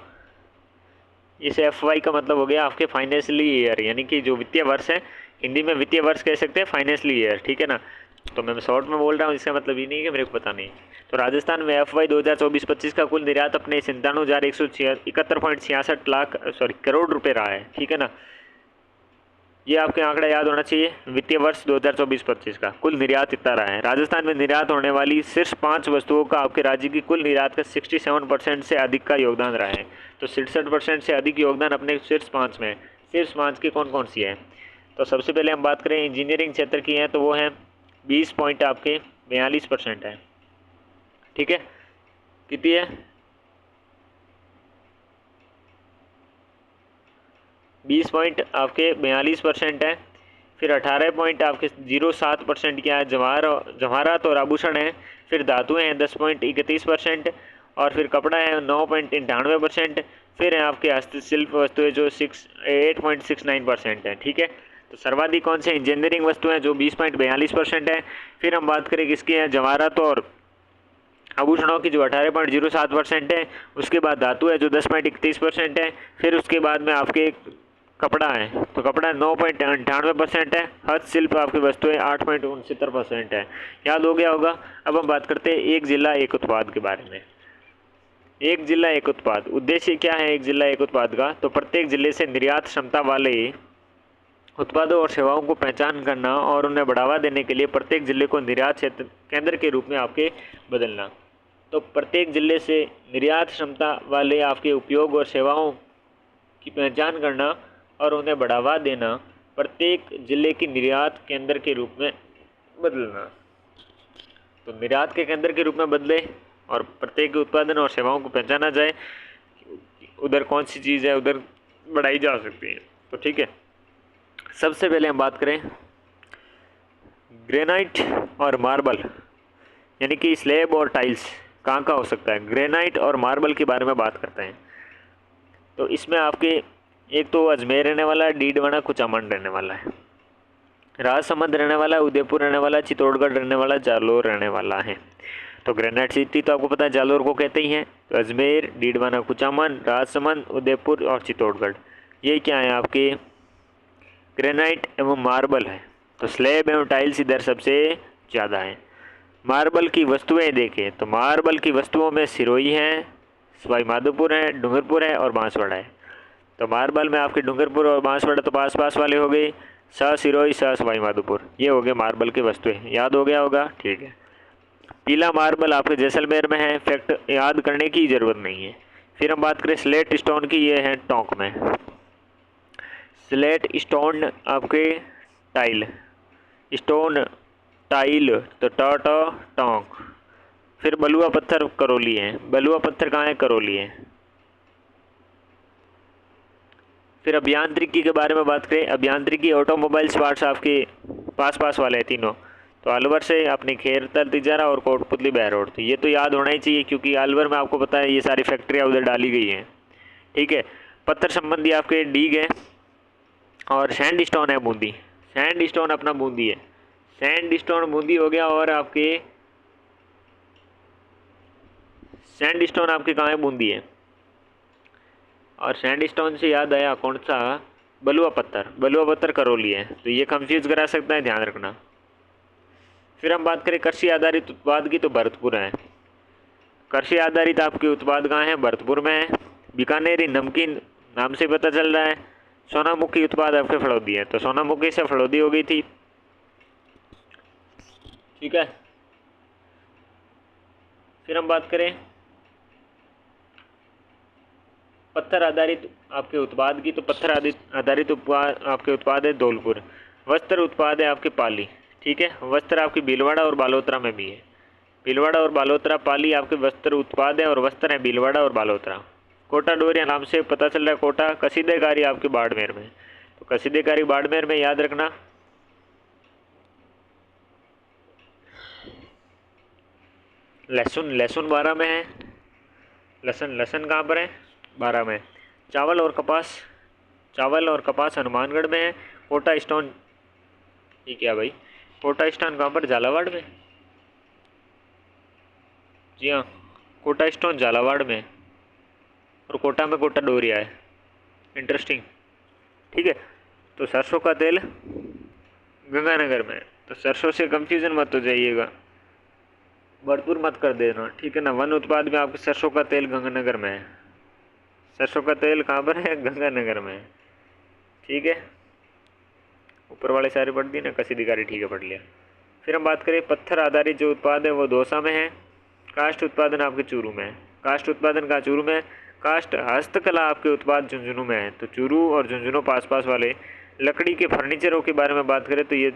इस FY का मतलब हो गया आपके फाइनेंशियली ईयर, यानी कि जो वित्तीय वर्ष है, हिंदी में वित्तीय वर्ष कह सकते हैं, फाइनेंशियली ईयर। ठीक है ना, तो मैं शॉर्ट में बोल रहा हूँ, इसका मतलब ये नहीं है कि मेरे को पता नहीं। तो राजस्थान में FY 2024-25 का कुल निर्यात अपने 97,171.66 करोड़ रुपए रहा है। ठीक है ना, ये आपके आंकड़ा याद होना चाहिए। वित्तीय वर्ष 2024-25 का कुल निर्यात इतना रहा है। राजस्थान में निर्यात होने वाली सिर्फ 5 वस्तुओं का आपके राज्य की कुल निर्यात का 67% से अधिक का योगदान रहा है। तो 67% से अधिक योगदान अपने सिर्फ 5 में। सिर्फ 5 की कौन कौन सी है? तो सबसे पहले हम बात करें इंजीनियरिंग क्षेत्र की है, तो वो है 20.42% है। ठीक है, कितनी है? 20.42% है। फिर 18.07% क्या है? जवाहरात और आभूषण है। फिर धातुएं हैं 10.31% और फिर कपड़ा है 9.98%। फिर है आपके हस्तशिल्प वस्तुएं जो 8.69% है। ठीक है, तो सर्वाधिक कौन से? इंजीनियरिंग वस्तुएं जो 20.42% है। फिर हम बात करें किसकी है? जवाहरात और आभूषणों की जो 18.07% है। उसके बाद धातु है जो 10.31% है। फिर उसके बाद में आपके कपड़ा है, तो कपड़ा 9.98% है। हस्तशिल्प आपकी वस्तुएं 8.69% है। याद हो गया होगा। अब हम बात करते हैं एक जिला एक उत्पाद के बारे में। एक जिला एक उत्पाद, उद्देश्य क्या है एक जिला एक उत्पाद का? तो प्रत्येक जिले से निर्यात क्षमता वाले उत्पादों और सेवाओं को पहचान करना और उन्हें बढ़ावा देने के लिए प्रत्येक जिले को निर्यात क्षेत्र केंद्र के रूप में आपके बदलना। तो प्रत्येक जिले से निर्यात क्षमता वाले आपके उपयोग और सेवाओं की पहचान करना और उन्हें बढ़ावा देना, प्रत्येक जिले की निर्यात केंद्र के रूप में बदलना। तो निर्यात के केंद्र के रूप में बदले और प्रत्येक उत्पादन और सेवाओं को पहचाना जाए, उधर कौन सी चीज़ है उधर बढ़ाई जा सकती है। तो ठीक है, सबसे पहले हम बात करें ग्रेनाइट और मार्बल, यानी कि स्लेब और टाइल्स कहाँ कहाँ हो सकता है। ग्रेनाइट और मार्बल के बारे में बात करते हैं। तो इसमें आपके एक तो अजमेर रहने वाला है, डीडवाना कुचामन रहने वाला है, राजसमंद रहने वाला है, उदयपुर रहने वाला है, चित्तौड़गढ़ रहने वाला है, जालोर रहने वाला है। तो ग्रेनाइट सिटी तो आपको पता है जालोर को कहते ही हैं। तो अजमेर, डीडवाना कुचामन, राजसमंद, उदयपुर और चित्तौड़गढ़, ये क्या है आपके ग्रेनाइट एवं मार्बल है। तो स्लेब एवं टाइल्स इधर सबसे ज़्यादा है। मार्बल की वस्तुएं देखें तो मार्बल की वस्तुओं में सिरोही है, सवाई माधोपुर है, डूंगरपुर है और बांसवाड़ा है। तो मार्बल में आपके डूंगरपुर और बांसवाड़ा तो पास पास वाले हो गए, सिरोही सवाई माधोपुर, ये हो गए मार्बल की वस्तुएं। याद हो गया होगा, ठीक है। पीला मार्बल आपके जैसलमेर में है, फैक्ट याद करने की ज़रूरत नहीं है। फिर हम बात करें स्लेट स्टोन की, ये है टोंक में। स्लेट स्टोन आपके टाइल, स्टोन टाइल तो टोंक। फिर बलुआ पत्थर करौली है, बलुआ पत्थर कहाँ है, करौली है। फिर अभियांत्रिकी के बारे में बात करें, अभियांत्रिकी ऑटोमोबाइल्स पार्ट्स आपके पास पास वाले हैं तीनों। तो अलवर से अपनी खेरतल, तिजारा और कोटपुतली बहरोड, तो ये तो याद होना ही चाहिए क्योंकि अलवर में आपको पता है ये सारी फैक्ट्रियाँ उधर डाली गई हैं, ठीक है। पत्थर संबंधी आपके डीग है और सैंड स्टोन है बूंदी, सैंड स्टोन अपना बूंदी है, सैंड स्टोन बूंदी हो गया। और आपके सैंड स्टोन आपके कहाँ है, बूंदी है। और सैंड स्टोन से याद आया कौन सा, बलुआ पत्थर, बलुआ पत्थर करौली है। तो ये कंफ्यूज करा सकता है, ध्यान रखना। फिर हम बात करें कृषि आधारित उत्पाद की, तो भरतपुर है। कृषि आधारित आपके उत्पाद कहाँ हैं, भरतपुर में है। बीकानेरी नमकीन नाम से पता चल रहा है। सोनामुखी उत्पाद आपके फड़ौदी है, तो सोनामुखी से फड़ौदी हो गई थी, ठीक है। फिर हम बात करें पत्थर आधारित आपके उत्पाद की, तो पत्थर आधारित उत्पाद आपके उत्पाद है धौलपुर। वस्त्र उत्पाद है आपके पाली, ठीक है। वस्त्र आपकी भीलवाड़ा और बालोतरा में भी है। भीलवाड़ा और बालोतरा, पाली आपके वस्त्र उत्पाद है और वस्त्र है भीलवाड़ा और बालोतरा। कोटा डोरिया नाम से पता चल रहा है कोटा। कसीदेकारी आपके बाड़मेर में, तो कसीदेकारी बाड़मेर में, याद रखना। लहसुन, लहसुन 12 में है। लहसुन कहाँ पर है, 12 में। चावल और कपास हनुमानगढ़ में है। कोटा स्टोन, ये क्या भाई, कोटा स्टोन कहाँ पर, झालावाड़ में। जी हाँ, कोटा स्टोन झालावाड़ में और कोटा में कोटा डोरिया है। इंटरेस्टिंग, ठीक है। तो सरसों का तेल गंगानगर में, तो सरसों से कंफ्यूजन मत हो जाइएगा, भरतपुर मत कर देना, ठीक है ना। वन उत्पाद में आपके सरसों का तेल गंगानगर में है। सरसों का तेल कहाँ पर है, गंगानगर में है, ठीक है। ऊपर वाले सारे पढ़ दिए ना, कसीदिकारी, ठीक है, पढ़ लिया। फिर हम बात करें पत्थर आधारित जो उत्पाद है वो दौसा में है। काष्ठ उत्पादन आपके चूरू में है। काष्ठ उत्पादन का चूरू में। काष्ठ हस्तकला आपके उत्पाद झुंझुनू में है। तो चूरू और झुंझुनू पास पास वाले। लकड़ी के फर्नीचरों के बारे में बात करें तो ये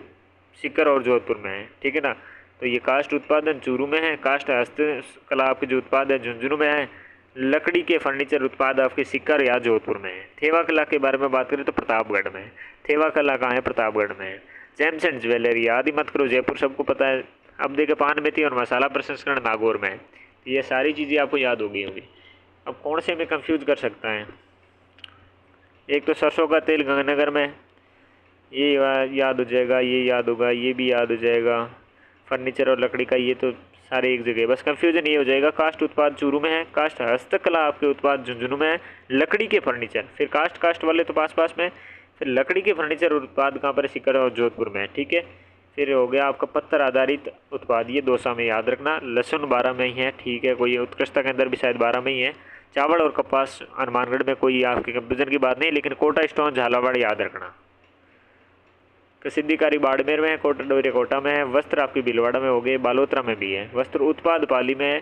सीकर और जोधपुर में है, ठीक है ना। तो ये काष्ठ उत्पादन चूरू में है। काष्ठ हस्तकला आपके जो उत्पाद है झुंझुनू में है। लकड़ी के फर्नीचर उत्पाद आपके सीकर या जोधपुर में है। थेवा कला के बारे में बात करें तो प्रतापगढ़ में है। थेवा कला कहाँ है, प्रतापगढ़ में है। जेम्स एंड ज्वेलरी याद ही मत करो, जयपुर सबको पता है। अब देखे पान मेथी और मसाला प्रसंस्करण नागौर में है। ये सारी चीज़ें आपको याद हो गई होंगी। अब कौन से में कंफ्यूज कर सकता है, एक तो सरसों का तेल गंगानगर में, ये याद हो जाएगा, ये याद होगा, ये भी याद हो जाएगा। फर्नीचर और लकड़ी का ये तो सारे एक जगह, बस कंफ्यूजन ये हो जाएगा। काष्ठ उत्पाद चूरू में है। काष्ठ हस्तकला आपके उत्पाद झुंझुनू में है। लकड़ी के फर्नीचर, फिर काष्ठ वाले तो पास पास में, फिर लकड़ी के फर्नीचर उत्पाद कहाँ पर, सीकर और जोधपुर में है, ठीक है। फिर हो गया आपका पत्थर आधारित उत्पाद, ये दौसा में, याद रखना। लहसुन 12 में ही है, ठीक है। कोई उत्कृष्टता के अंदर भी शायद 12 में ही है। चावल और कपास हनुमानगढ़ में, कोई आपके कंफ्यूजन की बात नहीं, लेकिन कोटा स्टोन झालावाड़ याद रखना। कसिद्धिकारी बाड़मेर में है, कोटा डोरिया कोटा में है, वस्त्र आपकी भीलवाड़ा में हो गए, बालोतरा में भी है, वस्त्र उत्पाद पाली में है,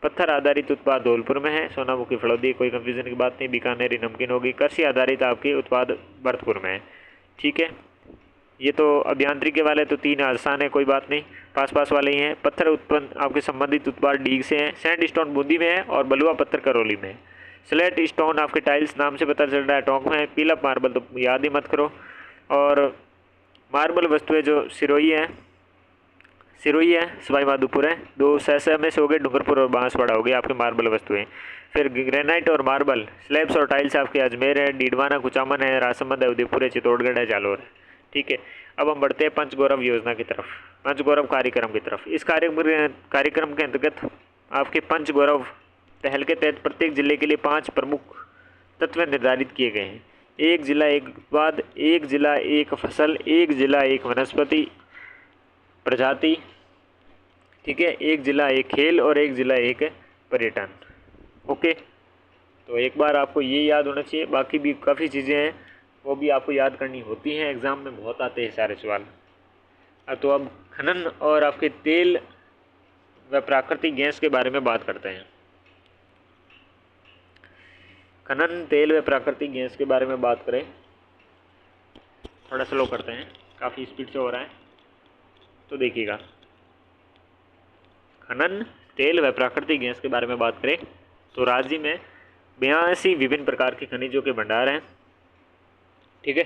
पत्थर आधारित उत्पाद धौलपुर में है, सोनामुखी फड़ौदी, कोई कंफ्यूजन की बात नहीं, बीकानेरी नमकीन होगी, कृषि आधारित आपके उत्पाद भरतपुर में है। ठीक है, ये तो अभियांत्रिकी वाले तो 3 आसान है, कोई बात नहीं, पास वाले ही हैं। पत्थर उत्पन्न आपके संबंधित उत्पाद डीग से हैं, सैंड स्टोन बूंदी में है और बलुआ पत्थर करौली में है। स्लेट स्टोन आपके टाइल्स नाम से पता चल रहा है टोंक में है। पीला मार्बल तो याद ही मत करो। और मार्बल वस्तुएं जो सिरोही है सवाई माधोपुर है, 2 सहसा में से हो गए, डूंगरपुर और बांसवाड़ा हो गए आपके मार्बल वस्तुएं। फिर ग्रेनाइट और मार्बल स्लैब्स और टाइल्स आपके अजमेर है, डीडवाना, कुचामन है, राजसमंद है, उदयपुर है, चित्तौड़गढ़ है, जालोर है। ठीक है, अब हम बढ़ते हैं पंचगौरव योजना की तरफ, पंचगौरव कार्यक्रम की तरफ। इस कार्यक्रम के अंतर्गत आपके पंचगौरव पहल के तहत प्रत्येक जिले के लिए 5 प्रमुख तत्व निर्धारित किए गए हैं। 1 जिला 1 उत्पाद, 1 जिला 1 फसल, 1 जिला 1 वनस्पति प्रजाति, ठीक है, 1 जिला 1 खेल और 1 जिला 1 पर्यटन। ओके, तो एक बार आपको ये याद होना चाहिए। बाकी भी काफ़ी चीज़ें हैं वो भी आपको याद करनी होती हैं, एग्ज़ाम में बहुत आते हैं सारे सवाल। तो अब खनन और आपके तेल व प्राकृतिक गैस के बारे में बात करते हैं। खनन, तेल व प्राकृतिक गैस के बारे में बात करें, थोड़ा स्लो करते हैं, काफ़ी स्पीड से हो रहा है, तो देखिएगा। खनन, तेल व प्राकृतिक गैस के बारे में बात करें तो राज्य में 82 विभिन्न प्रकार के खनिजों के भंडार हैं। ठीक है,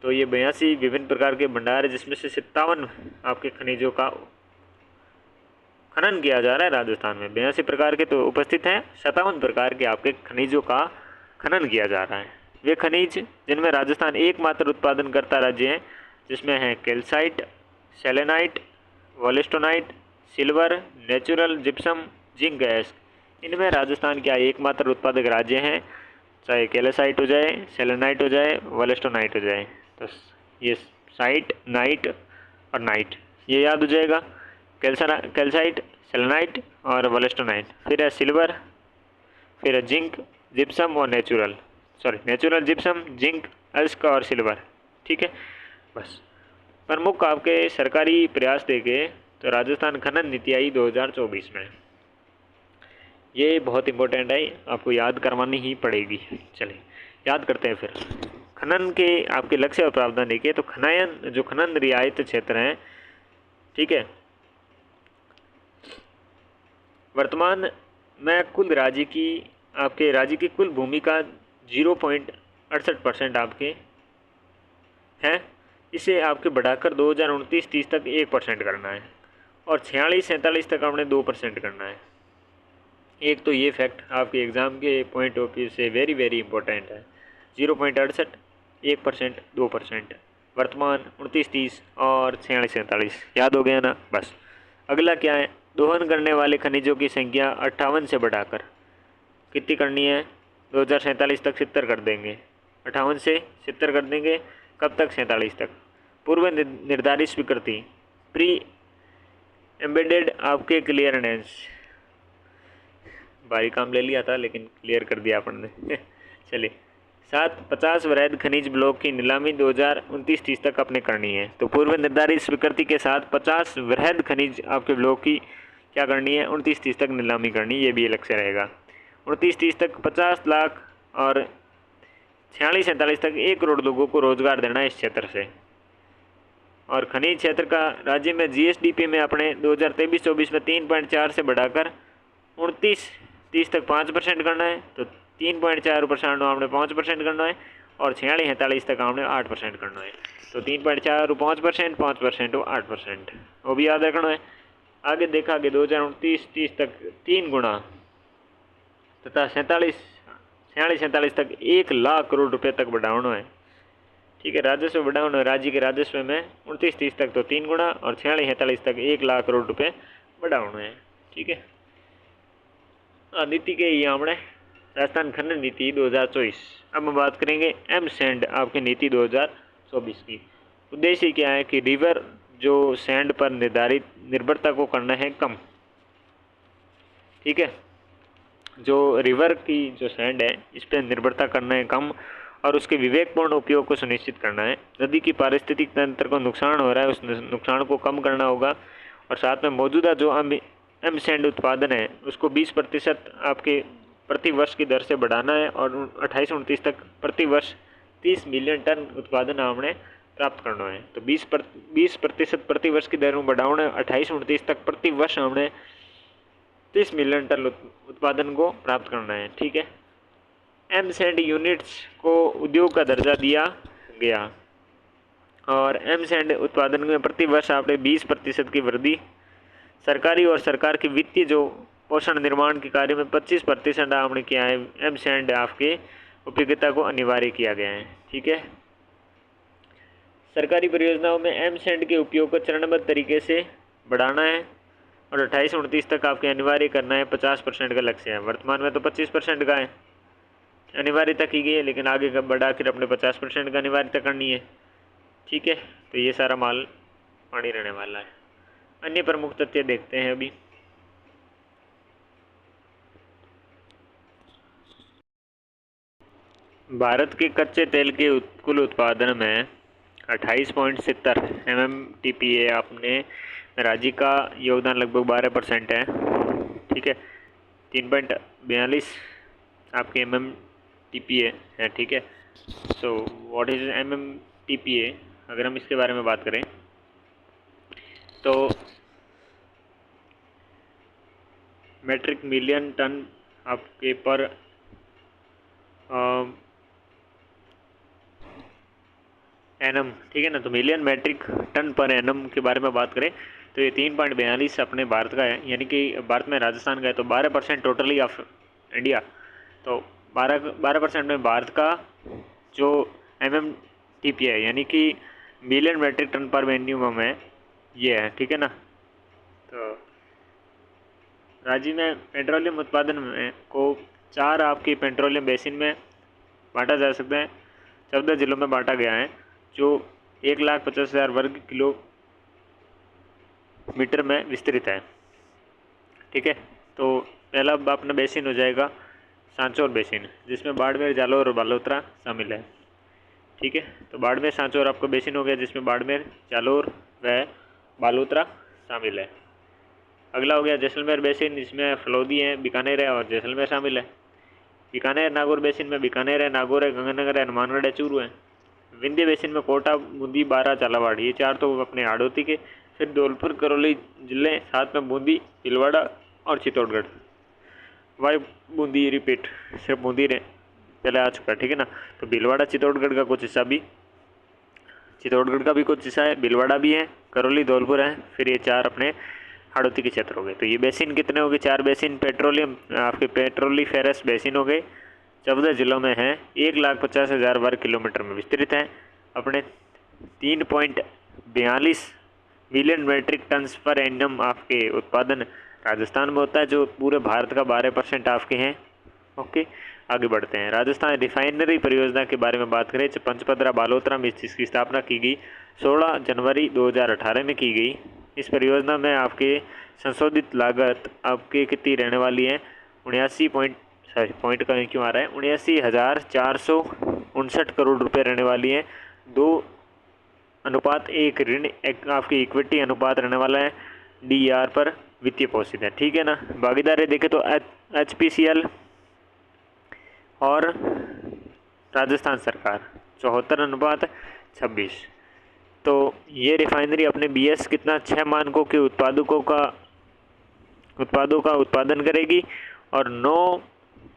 तो ये 82 विभिन्न प्रकार के भंडार है, जिसमें से 57 आपके खनिजों का खनन किया जा रहा है राजस्थान में। 82 प्रकार के तो उपस्थित हैं, 57 प्रकार के आपके खनिजों का खनन किया जा रहा है। वे खनिज जिनमें राजस्थान एकमात्र उत्पादनकर्ता राज्य है, जिसमें है calcite, selenite, wollastonite, silver, natural gypsum, zinc gas. इनमें राजस्थान क्या एकमात्र उत्पादक राज्य हैं, चाहे कैल्साइट हो जाए, सेलेनाइट हो जाए, वोलेस्टोनाइट हो जाए। तो ये साइट, नाइट और नाइट ये याद हो जाएगा, कैल्साइट, सेलेनाइट और वोलेस्टोनाइट। फिर है सिल्वर, फिर है जिंक, जिप्सम और नेचुरल जिप्सम, जिंक, अल्स्क और सिल्वर। ठीक है, बस प्रमुख आपके सरकारी प्रयास देखे तो राजस्थान खनन नीति आई 2024 में। ये बहुत इंपॉर्टेंट है, आपको याद करवानी ही पड़ेगी। चलिए याद करते हैं फिर। खनन के आपके लक्ष्य और प्रावधान देखिए, तो खनन रियायत क्षेत्र हैं। ठीक है, वर्तमान में कुल राज्य की कुल भूमि का 0.68% आपके हैं। इसे आपके बढ़ाकर 2029-30 तक 1% करना है और 46-47 तक आपने 2% करना है। एक तो ये फैक्ट आपके एग्ज़ाम के पॉइंट ऑफ व्यू से वेरी वेरी इंपॉर्टेंट है। 0.68, 1%, 2%, वर्तमान 29-30 और 46-47 याद हो गया ना। बस अगला क्या है, दोहन करने वाले खनिजों की संख्या 58 से बढ़ाकर कितनी करनी है, 2047 तक 70 कर देंगे। 58 से 70 कर देंगे, कब तक, 47 तक। पूर्व निर्धारित स्वीकृति, प्री एम्बेडेड आपके क्लियरेंस, भारी काम ले लिया था लेकिन क्लियर कर दिया अपन ने। चलिए 50 वृहद खनिज ब्लॉक की नीलामी 2029-30 तक आपने करनी है। तो पूर्व निर्धारित स्वीकृति के साथ 50 वृहद खनिज आपके ब्लॉक की क्या करनी है, 29-30 तक नीलामी करनी, ये भी लक्ष्य रहेगा। 29-30 तक 50 लाख और 46-47 तक 1 करोड़ लोगों को रोजगार देना है इस क्षेत्र से। और खनिज क्षेत्र का राज्य में GSDP में अपने 2023-24 में 3.4 से बढ़ाकर 29-30 तक 5% करना है। तो 3.4% आपने 5% करना है और 46-47 तक आपने 8% करना है। तो 3.4 5%, 5% 8%, वो भी याद रखना है। आगे देखा कि 2029-30 तक 3 गुना तथा 46-47 तक 1 लाख करोड़ रुपए तक बढ़ाना है। ठीक है, राजस्व बढ़ाना है। राज्य के राजस्व में 29-30 तक तो 3 गुना और 46-47 तक 1 लाख करोड़ रुपए बढ़ाना है। ठीक है, नीति के ये हमने राजस्थान खनन नीति 2024। अब हम बात करेंगे एमसैंड आपकी नीति 2024 की। उद्देश्य क्या है कि रिवर जो सैंड पर निर्धारित निर्भरता को करना है कम। ठीक है, जो रिवर की जो सैंड है इस पर निर्भरता करना है कम और उसके विवेकपूर्ण उपयोग को सुनिश्चित करना है। नदी की पारिस्थितिक तंत्र को नुकसान हो रहा है, उस नुकसान को कम करना होगा। और साथ में मौजूदा जो एम सैंड उत्पादन है उसको 20% आपके प्रति वर्ष की दर से बढ़ाना है और 28-29 तक प्रति वर्ष 30 मिलियन टन उत्पादन हमने प्राप्त करना है। तो 20% प्रति वर्ष की दर में बढ़ाना है, 28-29 तक प्रति वर्ष हमने 30 मिलियन टन उत्पादन को प्राप्त करना है। ठीक है। एम सैंड यूनिट्स को उद्योग का दर्जा दिया गया और एम सैंड उत्पादन में प्रति वर्ष आपने 20% की वृद्धि। सरकारी और सरकार की वित्तीय जो पोषण निर्माण के कार्य में 25% आपने किया है। एम सैंड आपके उपयोगिता को अनिवार्य किया गया है। ठीक है। सरकारी परियोजनाओं में एम सैंड के उपयोग को चरणबद्ध तरीके से बढ़ाना है और 28-29 तक आपके अनिवार्य करना है। 50% का लक्ष्य है। वर्तमान में तो 25% का है अनिवार्यता की गई है, लेकिन आगे का बढ़ा कर अपने 50% का अनिवार्यता करनी है। ठीक है। तो ये सारा माल पानी रहने वाला है। अन्य प्रमुख तथ्य देखते हैं अभी। भारत के कच्चे तेल के कुल उत्पादन में 28.70 MMTPA आपने राज्य का योगदान लगभग 12% है। ठीक है। 3.42 आपके MMTPA है। ठीक है। So what is MMTPA? अगर हम इसके बारे में बात करें तो मेट्रिक मिलियन टन आपके पर एनम। ठीक है ना। तो million metric ton per annum के बारे में बात करें तो ये 3.42 अपने भारत का है, यानी कि भारत में राजस्थान का है। तो 12% टोटली ऑफ इंडिया। तो 12% में भारत का जो MMTPA है यानी कि मिलियन मेट्रिक टन पर एन्यूम है ये है। ठीक है ना। तो राज्य में पेट्रोलियम उत्पादन में को 4 आपकी पेट्रोलियम बेसिन में बांटा जा सकता है। 14 जिलों में बांटा गया है जो 1,50,000 वर्ग किलोमीटर में विस्तृत है। ठीक है। तो पहला अपना बेसिन हो जाएगा सांचौर बेसिन, जिसमें बाड़मेर, जालौर और बालोतरा शामिल है। ठीक है। तो बाड़मेर सांचौर आपका बेसिन हो गया, जिसमें बाड़मेर, जालौर व बालोतरा शामिल है। अगला हो गया जैसलमेर बेसिन, जिसमें फलोदी है, बीकानेर है और जैसलमेर शामिल है। बीकानेर नागौर बेसिन में बीकानेर है, नागौर है, गंगानगर है, हनुमानगढ़ है, चूरू है। विंध्य बेसिन में कोटा, बूंदी, बारा, झालावाड़, ये 4 तो अपने हाड़ौती के। फिर धौलपुर, करौली जिले, साथ में बूंदी, भीलवाड़ा और चित्तौड़गढ़। वाई बूंदी रिपीट, सिर्फ बूंदी पहले आ चुका है। ठीक है ना। तो भीलवाड़ा चित्तौड़गढ़ का कुछ हिस्सा भी, चित्तौड़गढ़ का भी कुछ हिस्सा है, भीलवाड़ा भी है, करौली, धौलपुर है। फिर ये 4 अपने हाड़ौती के क्षेत्र हो गए। तो ये बेसिन कितने हो गए? 4 बेसिन पेट्रोलियम आपके पेट्रोलीफेरस बेसिन हो गए। 14 जिलों में है, 1,50,000 वर्ग किलोमीटर में विस्तृत है। अपने 3.42 million metric ton per annum आपके उत्पादन राजस्थान में होता है, जो पूरे भारत का 12% आपके हैं। ओके। आगे बढ़ते हैं। राजस्थान रिफाइनरी परियोजना के बारे में बात करें तो पंचपदरा बालोतरा में जिसकी स्थापना की गई 16 जनवरी 2018 में की गई। इस परियोजना में आपके संशोधित लागत आपके कितनी रहने वाली है? 79,459 करोड़ रुपए रहने वाली है। 2:1 ऋण आपकी इक्विटी अनुपात रहने वाला है। DER पर वित्तीय पोषित है। ठीक है ना। भागीदारी देखें तो HPCL और राजस्थान सरकार 74:26। तो ये रिफाइनरी अपने BS कितना 6 मानकों के उत्पादों का उत्पादन करेगी और 9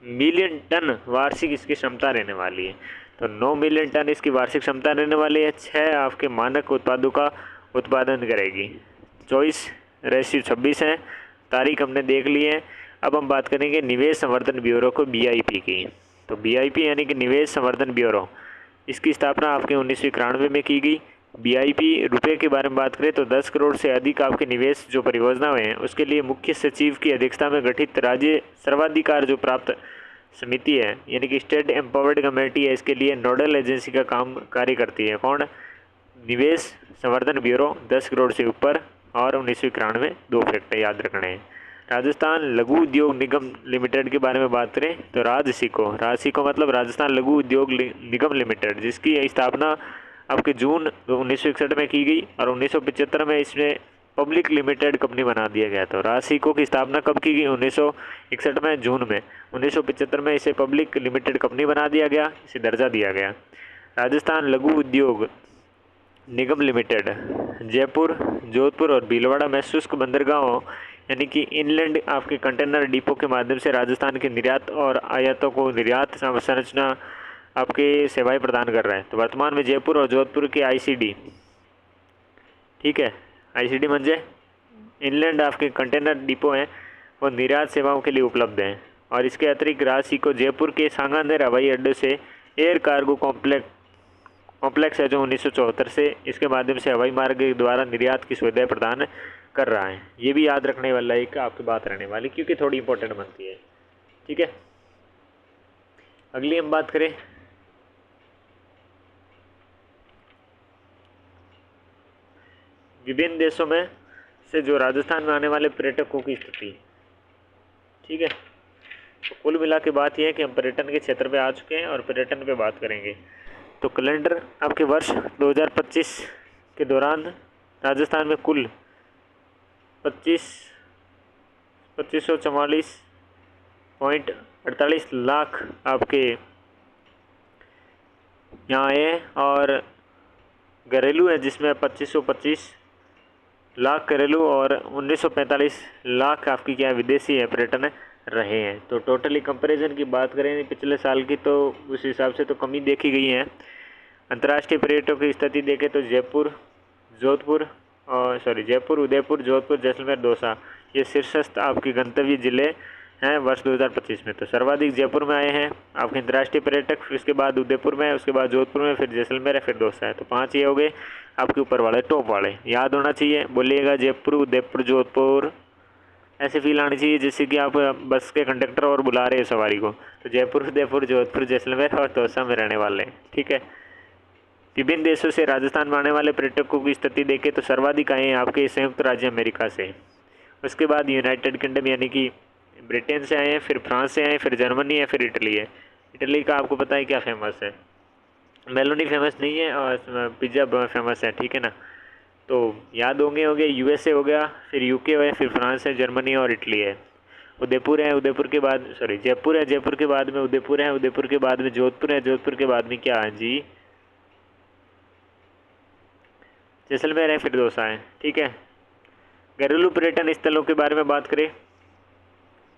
मिलियन टन वार्षिक इसकी क्षमता रहने वाली है। तो 9 मिलियन टन इसकी वार्षिक क्षमता रहने वाली है। 6 आपके मानक उत्पादों का उत्पादन करेगी। 24:26 है। तारीख हमने देख ली है। अब हम बात करेंगे निवेश संवर्धन ब्यूरो को, BIP की। तो BIP यानी कि निवेश संवर्धन ब्यूरो, इसकी स्थापना आपके 1991 में की गई। BIP रुपये के बारे में बात करें तो 10 करोड़ से अधिक आपके निवेश जो परियोजना हुए हैं उसके लिए मुख्य सचिव की अध्यक्षता में गठित राज्य सर्वाधिकार जो प्राप्त समिति है यानी कि स्टेट एम्पावर्ड कमेटी है, इसके लिए नोडल एजेंसी का काम कार्य करती है। कौन? निवेश संवर्धन ब्यूरो। 10 करोड़ से ऊपर और 1991 2 फैक्टर याद रखने हैं। राजस्थान लघु उद्योग निगम लिमिटेड के बारे में बात करें तो राजसिको मतलब राजस्थान लघु उद्योग निगम लिमिटेड, जिसकी स्थापना आपके जून 1961 में की गई और 1975 में इसमें पब्लिक लिमिटेड कंपनी बना दिया गया। तो राजसिको की स्थापना कब की गई? 1961 में जून में। 1975 में इसे पब्लिक लिमिटेड कंपनी बना दिया गया, इसे दर्जा दिया गया। राजस्थान लघु उद्योग निगम लिमिटेड जयपुर, जोधपुर और भीलवाड़ा में शुष्क बंदरगाहों यानी कि इनलैंड आपके कंटेनर डिपो के माध्यम से राजस्थान के निर्यात और आयातों को निर्यात संरचना आपके सेवाएं प्रदान कर रहा है। तो वर्तमान में जयपुर और जोधपुर के आईसीडी, ठीक है, आईसीडी म्हणजे इनलैंड आपके कंटेनर डिपो हैं, वो निर्यात सेवाओं के लिए उपलब्ध हैं। और इसके अतिरिक्त राजसिको जयपुर के सांगानेर हवाई अड्डे से एयर कार्गो कॉम्प्लेक्स है जो 1974 से इसके माध्यम से हवाई मार्ग के द्वारा निर्यात की सुविधाएं प्रदान कर रहा है। ये भी याद रखने वाला एक आपकी बात रहने वाली, क्योंकि थोड़ी इंपॉर्टेंट बनती है, ठीक है। अगली हम बात करें विभिन्न देशों में से जो राजस्थान में आने वाले पर्यटकों की स्थिति, ठीक है। तो कुल मिला के बात यह है कि हम पर्यटन के क्षेत्र पे आ चुके हैं और पर्यटन पे बात करेंगे। तो कैलेंडर आपके वर्ष 2025 के दौरान राजस्थान में कुल 2544.48 लाख आपके यहाँ आए हैं और घरेलू है जिसमें 2525 लाख घरेलू और 1945 लाख आपकी क्या विदेशी है पर्यटन रहे हैं। तो टोटली कंपैरिजन की बात करें पिछले साल की तो उस हिसाब से तो कमी देखी गई है। अंतर्राष्ट्रीय पर्यटकों की स्थिति देखें तो जयपुर, उदयपुर, जोधपुर, जैसलमेर, दौसा ये शीर्षस्थ आपके गंतव्य जिले हैं वर्ष 2025 में। तो सर्वाधिक जयपुर में आए हैं आपके अंतर्राष्ट्रीय पर्यटक, फिर उसके बाद उदयपुर में, उसके बाद जोधपुर में, फिर जैसलमेर है, फिर दौसा है। तो 5 ये हो गए आपके ऊपर वाले टॉप वाले, याद होना चाहिए। बोलिएगा जयपुर, उदयपुर, जोधपुर, ऐसे फील आनी चाहिए जैसे कि आप बस के कंडक्टर और बुला रहे हैं सवारी को। तो जयपुर, उदयपुर, जोधपुर, जैसलमेर और दौसा में रहने वाले हैं, ठीक है। विभिन्न देशों से राजस्थान में आने वाले पर्यटकों की स्थिति देखें तो सर्वाधिक आए हैं आपके संयुक्त राज्य अमेरिका से, उसके बाद यूनाइटेड किंगडम यानी कि ब्रिटेन से आए हैं, फिर फ्रांस से आए हैं, फिर जर्मनी है, फिर इटली है। इटली का आपको पता है क्या फेमस है? मेलोनी फेमस नहीं है और पिज़्ज़ा फेमस है, ठीक है ना। तो याद हो गया यूएसए हो गया, फिर यूके है, फिर फ्रांस है, जर्मनी और इटली है। उदयपुर है, उदयपुर के बाद जयपुर है, जयपुर के बाद में उदयपुर है, उदयपुर के बाद में जोधपुर है, जोधपुर के बाद में क्या है जी, जैसलमेर है, फिर दौसा है, ठीक है। घरेलू पर्यटन स्थलों के बारे में बात करें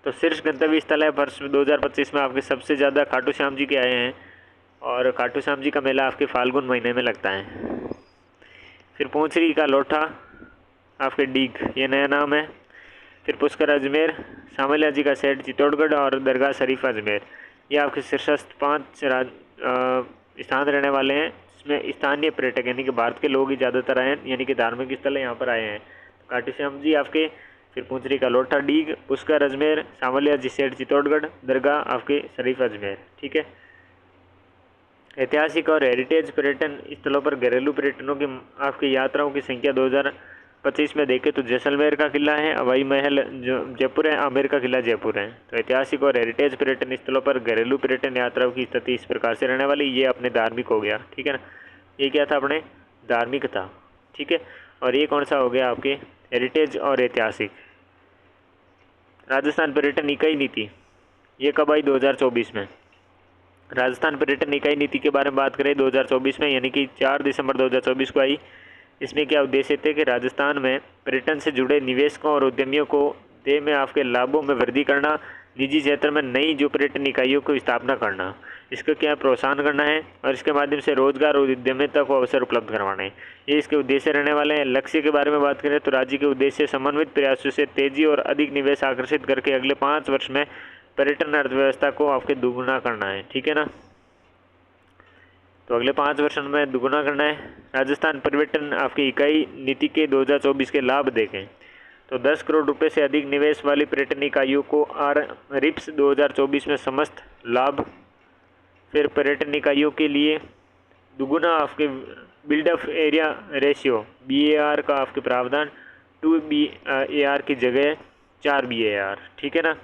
तो शीर्ष गंतव्य स्थल है वर्ष 2025 में आपके सबसे ज़्यादा खाटू श्याम जी के आए हैं और खाटू श्याम जी का मेला आपके फाल्गुन महीने में लगता है। फिर पोंचरी का लोठा आपके डीग, ये नया नाम है। फिर पुष्कर अजमेर, सामलिया जी का सेठ चित्तौड़गढ़ और दरगाह शरीफ अजमेर, ये आपके शीर्षस्थ 5 स्थान रहने वाले हैं जिसमें स्थानीय पर्यटक यानी कि भारत के लोग ही ज़्यादातर आए हैं, यानी कि धार्मिक स्थल है यहाँ पर आए हैं। खाटू श्याम जी आपके, फिर पुंचरी का लोठा डीग, पुष्कर अजमेर, सामलिया जी सेठ चित्तौड़गढ़, दरगाह आपके शरीफ अजमेर, ठीक है। ऐतिहासिक और हेरिटेज पर्यटन स्थलों पर घरेलू पर्यटनों की आपकी यात्राओं की संख्या 2025 में देखें तो जैसलमेर का किला है, हवाई महल जो जयपुर है, आमेर का किला जयपुर है। तो ऐतिहासिक और हेरिटेज पर्यटन स्थलों पर घरेलू पर्यटन यात्राओं की स्थिति इस प्रकार से रहने वाली। ये अपने धार्मिक हो गया, ठीक है ना, ये क्या था अपने धार्मिक था, ठीक है। और ये कौन सा हो गया आपके हेरिटेज और ऐतिहासिक। राजस्थान पर्यटन इकाई नीति ये कब आई? 2024 में। राजस्थान पर्यटन इकाई नीति के बारे में बात करें 2024 में, यानी कि 4 दिसंबर 2024 को आई। इसमें क्या उद्देश्य थे कि राजस्थान में पर्यटन से जुड़े निवेशकों और उद्यमियों को देय में आपके लाभों में वृद्धि करना, निजी क्षेत्र में नई जो पर्यटन इकाइयों की स्थापना करना, इसका क्या प्रोत्साहन करना है और इसके माध्यम से रोजगार और उद्यमिता को अवसर उपलब्ध करवाना है, ये इसके उद्देश्य रहने वाले हैं। लक्ष्य के बारे में बात करें तो राज्य के उद्देश्य समन्वित प्रयासों से तेजी और अधिक निवेश आकर्षित करके अगले 5 वर्ष में पर्यटन अर्थव्यवस्था को आपके दुगुना करना है, ठीक है ना। तो अगले 5 वर्षों में दुगुना करना है। राजस्थान पर्यटन आपकी इकाई नीति के 2024 के लाभ देखें तो 10 करोड़ रुपए से अधिक निवेश वाली पर्यटन इकाइयों को रिप्स 2024 में समस्त लाभ। फिर पर्यटन इकाइयों के लिए दुगुना आपके बिल्डअप एरिया रेशियो BAR का आपके प्रावधान 2 BAR की जगह BAR, ठीक है ना।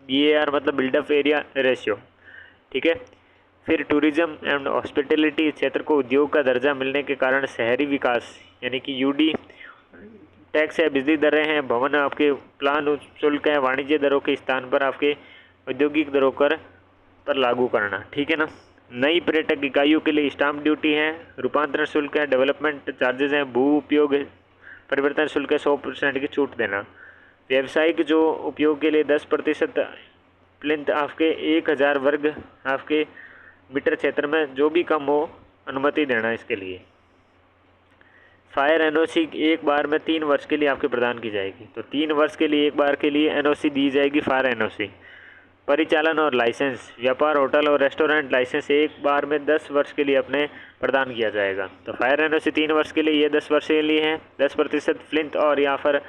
BAR मतलब बिल्डअप एरिया रेशियो, ठीक है। फिर टूरिज्म एंड हॉस्पिटलिटी क्षेत्र को उद्योग का दर्जा मिलने के कारण शहरी विकास यानी कि UD, टैक्स है, बिजली दरें हैं, भवन आपके प्लान शुल्क है, वाणिज्य दरों के स्थान पर आपके औद्योगिक दरों पर लागू करना, ठीक है ना। नई पर्यटक इकाइयों के लिए स्टाम्प ड्यूटी है, रूपांतरण शुल्क है, डेवलपमेंट चार्जेस हैं, भू उपयोग परिवर्तन शुल्क है, 100% की छूट देना। व्यावसायिक जो उपयोग के लिए 10% प्लिंथ आपके 1000 वर्ग आपके मीटर क्षेत्र में जो भी कम हो अनुमति देना इसके लिए। फायर NOC एक बार में 3 वर्ष के लिए आपके प्रदान की जाएगी, तो 3 वर्ष के लिए एक बार के लिए NOC दी जाएगी, फायर NOC। परिचालन और लाइसेंस, व्यापार होटल और रेस्टोरेंट लाइसेंस एक बार में 10 वर्ष के लिए अपने प्रदान किया जाएगा। तो फायर NOC 3 वर्ष के लिए, ये 10 वर्ष के लिए है। 10% फ्लिंथ और या फिर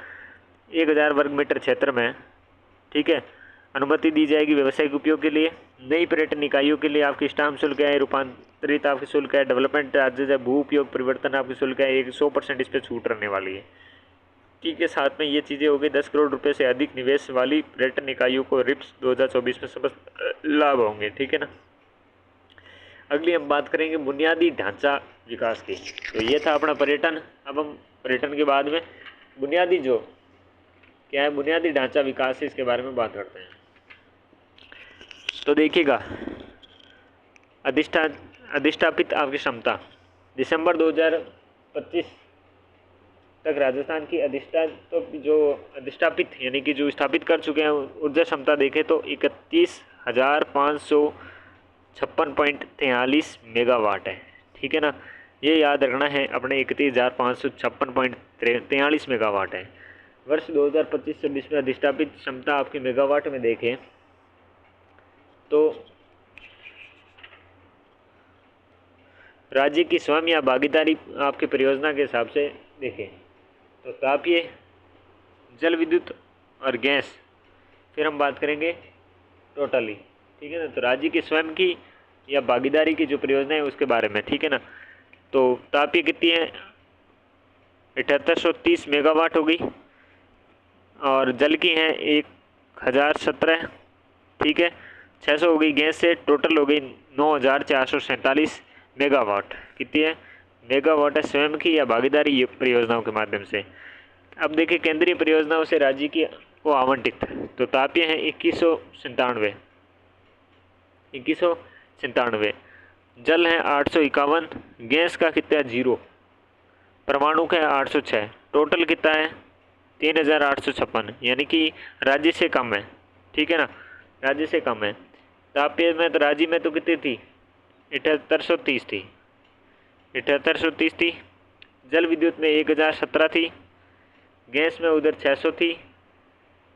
1000 वर्ग मीटर क्षेत्र में, ठीक है, अनुमति दी जाएगी व्यावसायिक उपयोग के लिए। नई पर्यटन इकाइयों के लिए आपकी स्टाम्प शुल्क है, रूपांतरित आपकी शुल्क है, डेवलपमेंट चार्जेज है, भू उपयोग परिवर्तन आपकी शुल्क है, 100% इस पर छूट रहने वाली है, ठीक है। साथ में ये चीज़ें हो गई। 10 करोड़ रुपए से अधिक निवेश वाली पर्यटन इकाइयों को RIPS 2024 में सब लाभ होंगे, ठीक है ना। अगली हम बात करेंगे बुनियादी ढांचा विकास की। तो ये था अपना पर्यटन। अब हम पर्यटन के बाद में बुनियादी जो क्या है बुनियादी ढांचा विकास है, इसके बारे में बात करते हैं। तो देखिएगा, अधिष्ठापित आपकी क्षमता दिसंबर 2025 तक राजस्थान की अधिष्ठापित यानी कि जो स्थापित कर चुके हैं ऊर्जा क्षमता देखें तो 31,556.43 मेगावाट है, ठीक है ना। ये याद रखना है अपने 31,556.43 मेगावाट है। वर्ष 2025-26 में अधिष्ठापित क्षमता आपकी मेगावाट में देखें तो राज्य की स्वयं या भागीदारी आपकी परियोजना के हिसाब से देखें तो तापीय, जल विद्युत और गैस। फिर हम बात करेंगे टोटली, ठीक है ना। तो राज्य की स्वयं की या भागीदारी की जो परियोजना है उसके बारे में, ठीक है ना। तो तापीय कितनी है, 7830 मेगावाट होगी, और जल की हैं 1017, ठीक है। 600 हो गई गैस से, टोटल हो गई 9447 मेगावाट। कितनी है मेगावाट है स्वयं की या भागीदारी परियोजनाओं के माध्यम से। अब देखिए केंद्रीय परियोजनाओं से राज्य की को आवंटित, तो तापीय हैं 2197, जल है 851, गैस का कितना है 0, परमाणु का है 806, टोटल कितना है 3856, यानी कि राज्य से कम है, ठीक है ना, राज्य से कम है। तापीय में तो राज्य में तो कितनी थी 7830 थी, 7830 थी। जल विद्युत में 1017 थी, गैस में उधर 600 थी,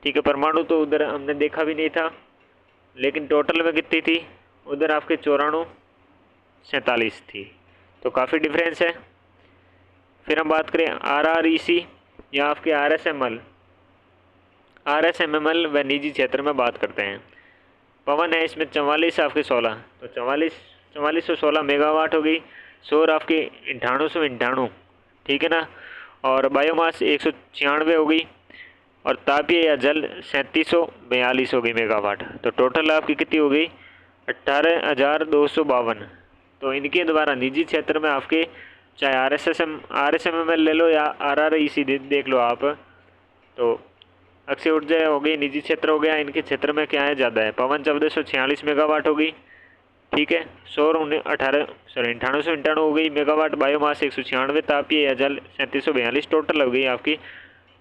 ठीक है। परमाणु तो उधर हमने देखा भी नहीं था, लेकिन टोटल में कितनी थी उधर आपके 9447 थी, तो काफ़ी डिफरेंस है। फिर हम बात करें RREC या आपके RSMML व निजी क्षेत्र में बात करते हैं। पवन है इसमें 44 आपके 16, तो 4416 मेगावाट हो गई। सौर आपके 9898, ठीक है ना, और बायोमास 196 हो गई, और तापीय या जल 3742 हो गई मेगावाट। तो टोटल आपकी कितनी हो गई 18,252। तो इनके द्वारा निजी क्षेत्र में आपके चाहे RSMML ले लो या RREC देख लो आप, तो अक्षय ऊर्जा हो गई, निजी क्षेत्र हो गया, इनके क्षेत्र में क्या है ज़्यादा है। पवन 1446 मेगावाट हो गई, ठीक है। सौर 9898 हो गई मेगावाट, बायोमास 196, तापीय या जल 3742, टोटल हो गई आपकी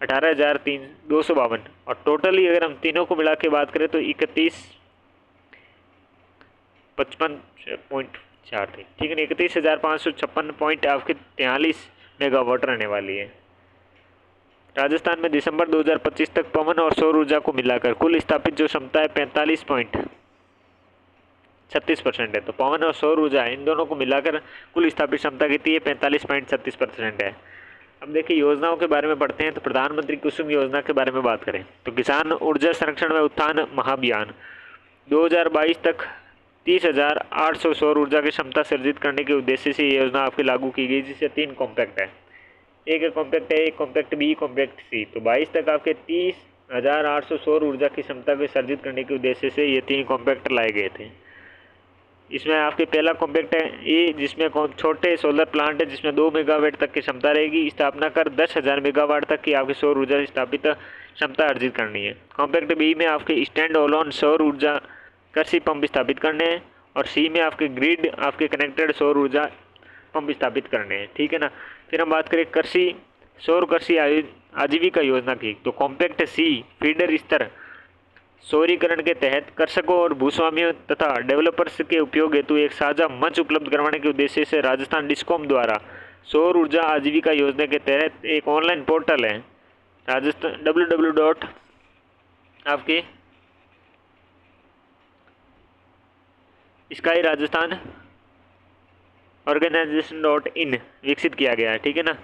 18,252। और टोटली अगर हम तीनों को मिला के बात करें तो 31,55.4 थी, ठीक है ना। 31,556 पॉइंट आपके 43 मेगावाट रहने वाली है। राजस्थान में दिसंबर 2025 तक पवन और सौर ऊर्जा को मिलाकर कुल स्थापित जो क्षमता है 45.36% है। तो पवन और सौर ऊर्जा इन दोनों को मिलाकर कुल स्थापित क्षमता कितनी है 45.36% है। अब देखिए योजनाओं के बारे में पढ़ते हैं। तो प्रधानमंत्री कुसुम योजना के बारे में बात करें तो किसान ऊर्जा संरक्षण व उत्थान महाअभियान 2022 तक 30,800 सौर ऊर्जा की क्षमता सृजित करने के उद्देश्य से ये योजना आपकी लागू की गई, जिससे 3 कॉम्पैक्ट है, एक कॉम्पैक्ट है, एक कॉम्पैक्ट बी, कॉम्पैक्ट सी। तो 22 तक आपके 1800 सौर ऊर्जा की क्षमता को सर्जित करने के उद्देश्य से ये 3 कॉम्पैक्टर लाए गए थे। इसमें आपके पहला कॉम्पैक्ट है ये, जिसमें छोटे सोलर प्लांट है जिसमें 2 मेगावाट तक की क्षमता रहेगी। स्थापना कर 10,000 मेगावाट तक की आपकी सौर ऊर्जा स्थापित क्षमता अर्जित करनी है। कॉम्पैक्ट बी में आपके स्टैंड अलोन सौर ऊर्जा कृषि पंप स्थापित करने हैं, और सी में आपके ग्रिड आपके कनेक्टेड सौर ऊर्जा पंप स्थापित करने हैं। ठीक है ना। फिर हम बात करें कृषि सौर कृषि आजीविका योजना की, तो कॉम्पैक्ट सी फीडर स्तर सौरीकरण के तहत कृषकों और भूस्वामियों तथा डेवलपर्स के उपयोग हेतु एक साझा मंच उपलब्ध करवाने के उद्देश्य से राजस्थान डिस्कॉम द्वारा सौर ऊर्जा आजीविका योजना के तहत एक ऑनलाइन पोर्टल है राजस्थान www. आपके स्काई राजस्थान organization.in विकसित किया गया है। ठीक है ना।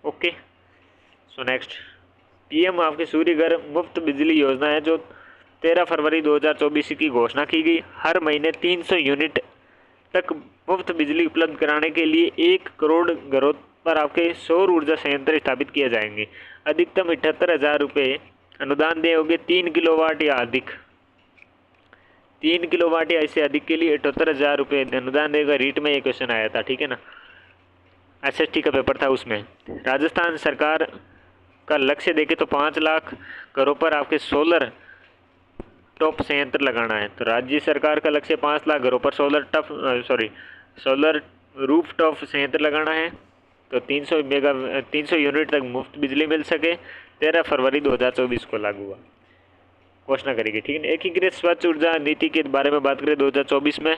ओके, सो नेक्स्ट पीएम आपके सूर्य घर मुफ्त बिजली योजना है जो 13 फरवरी 2024 की घोषणा की गई। हर महीने 300 यूनिट तक मुफ्त बिजली उपलब्ध कराने के लिए 1 करोड़ घरों पर आपके सौर ऊर्जा संयंत्र स्थापित किए जाएंगे। अधिकतम 78,000 रुपये अनुदान दिए होंगे। 3 किलोवाट या अधिक, 3 किलोवाट या इससे अधिक के लिए 78,000 रुपये अनुदान देगा। रीट में ये क्वेश्चन आया था। ठीक है ना। SST का पेपर था उसमें। राजस्थान सरकार का लक्ष्य देखें तो 5 लाख घरों पर आपके सोलर टॉप संयंत्र लगाना है। तो राज्य सरकार का लक्ष्य 5 लाख घरों पर सोलर रूफ टॉप संयंत्र लगाना है। तो 300 यूनिट तक मुफ्त बिजली मिल सके। 13 फरवरी 2024 को लागू हुआ। घोषणा करेगी। ठीक है। एकीकृत स्वच्छ ऊर्जा नीति के बारे में बात करें 2024 में,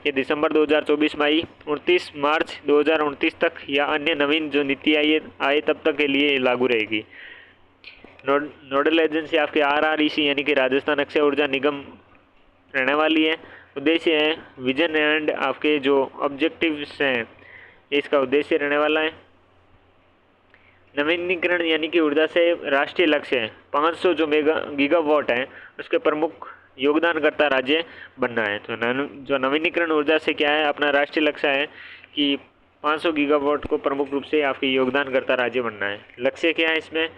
ये दिसंबर 2024 में आई। 29 मार्च 2029 तक या अन्य नवीन जो नीति आए तब तक के लिए लागू रहेगी। नोडल एजेंसी आपके RREC यानी कि राजस्थान अक्षय ऊर्जा निगम रहने वाली है। उद्देश्य है विजन एंड आपके जो ऑब्जेक्टिव्स हैं इसका उद्देश्य रहने वाला है नवीनीकरण यानी कि ऊर्जा से राष्ट्रीय लक्ष्य है 500 जो गीगावाट है उसके प्रमुख योगदानकर्ता राज्य बनना है। तो जो नवीनीकरण ऊर्जा से क्या है अपना राष्ट्रीय लक्ष्य है कि 500 गीगावाट को प्रमुख रूप से आपके योगदानकर्ता राज्य बनना है। लक्ष्य क्या है इसमें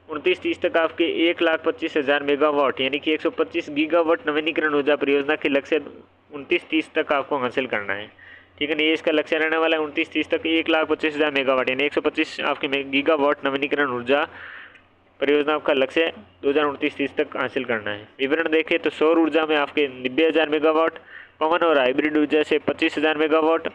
29-30 तक आपके 1,25,000 मेगावाट यानी कि 125 गीगावाट नवीनीकरण ऊर्जा परियोजना के लक्ष्य 29-30 तक आपको हासिल करना है। ठीक है ना। ये इसका लक्ष्य रहने वाला है 29-30 तक 1,25,000 मेगावाट यानी 125 आपके गीगावाट नवीनीकरण ऊर्जा परियोजना का लक्ष्य 2029-30 तक हासिल करना है। विवरण देखें तो सौर ऊर्जा में आपके 90,000 मेगावाट, पवन और हाइब्रिड ऊर्जा से 25,000 मेगावाट,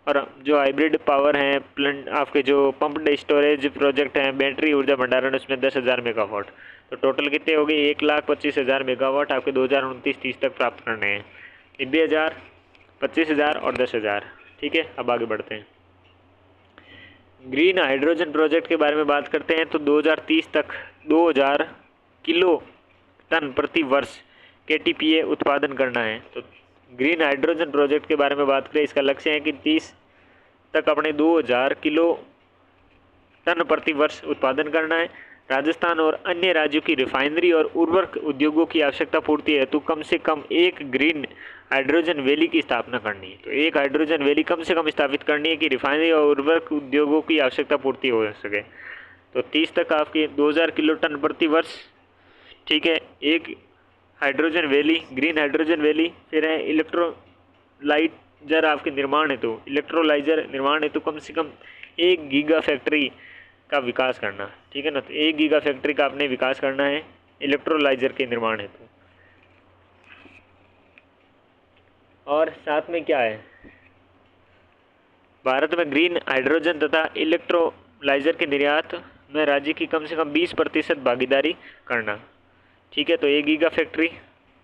और जो हाइब्रिड पावर हैं प्लांट आपके जो पंप्ड स्टोरेज प्रोजेक्ट हैं बैटरी ऊर्जा भंडारण उसमें 10,000 मेगावाट। तो टोटल कितने हो गए 1,25,000 मेगावाट आपके 2029-30 तक प्राप्त करने हैं। 90,000, 25,000 और 10,000। ठीक है। अब आगे बढ़ते हैं। ग्रीन हाइड्रोजन प्रोजेक्ट के बारे में बात करते हैं तो 2030 तक 2,000 किलो टन प्रति वर्ष KTPA उत्पादन करना है। तो ग्रीन हाइड्रोजन प्रोजेक्ट के बारे में बात करें इसका लक्ष्य है कि 30 तक अपने 2,000 किलो टन प्रति वर्ष उत्पादन करना है। राजस्थान और अन्य राज्यों की रिफाइनरी और उर्वरक उद्योगों की आवश्यकता पूर्ति हेतु कम से कम एक ग्रीन हाइड्रोजन वैली की स्थापना करनी है। तो एक हाइड्रोजन वैली कम से कम स्थापित करनी है कि रिफाइनरी और उर्वरक उद्योगों की आवश्यकता पूर्ति हो सके। तो 30 तक आपके 2,000 किलो टन प्रति वर्ष। ठीक है। एक hydrogen valley green hydrogen valley. फिर है इलेक्ट्रोलाइजर आपके निर्माण हेतु इलेक्ट्रोलाइजर निर्माण हेतु कम से कम 1 गीगा फैक्ट्री का विकास करना। ठीक है ना। तो 1 गीगा फैक्ट्री का आपने विकास करना है इलेक्ट्रोलाइजर के निर्माण हेतु। और साथ में क्या है भारत में ग्रीन हाइड्रोजन तथा इलेक्ट्रोलाइजर के निर्यात में राज्य की कम से कम 20% भागीदारी करना। ठीक है। तो 1 गीगा फैक्ट्री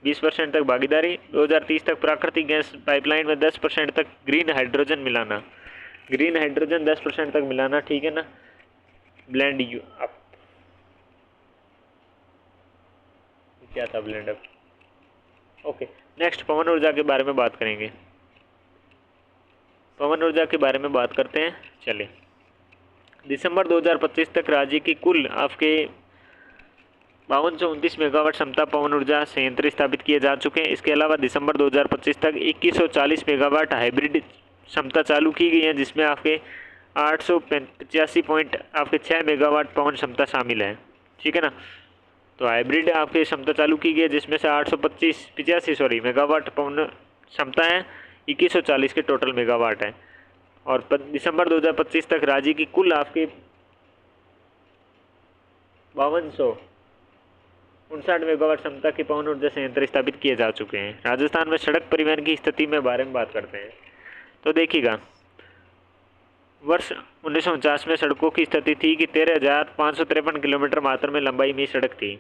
20% तक भागीदारी। 2030 तक प्राकृतिक गैस पाइपलाइन में 10% तक ग्रीन हाइड्रोजन मिलाना। ग्रीन हाइड्रोजन 10% तक मिलाना। ठीक है ना। ब्लेंड यू अप क्या था ब्लेंड अप। ओके। नेक्स्ट पवन ऊर्जा के बारे में बात करेंगे। पवन ऊर्जा के बारे में बात करते हैं। चलिए दिसंबर 2025 तक राज्य की कुल आपके 5229 मेगावाट क्षमता पवन ऊर्जा संयंत्र स्थापित किए जा चुके हैं। इसके अलावा दिसंबर 2025 तक 2140 मेगावाट हाइब्रिड क्षमता चालू की गई है जिसमें आपके 885 पॉइंट आपके 6 मेगावाट पवन क्षमता शामिल है, ठीक है ना। तो हाइब्रिड आपकी क्षमता चालू की गई है जिसमें से 885 मेगावाट पवन क्षमता है, 2140 के टोटल मेगावाट है। और दिसंबर 2025 तक राज्य की कुल आपके 5259 मेगावाट क्षमता के पवन ऊर्जा संयंत्र स्थापित किए जा चुके हैं। राजस्थान में सड़क परिवहन की स्थिति में बारे में बात करते हैं। तो देखिएगा, वर्ष 1949 में सड़कों की स्थिति थी कि 13,553 किलोमीटर मात्र में लंबाई में सड़क थी,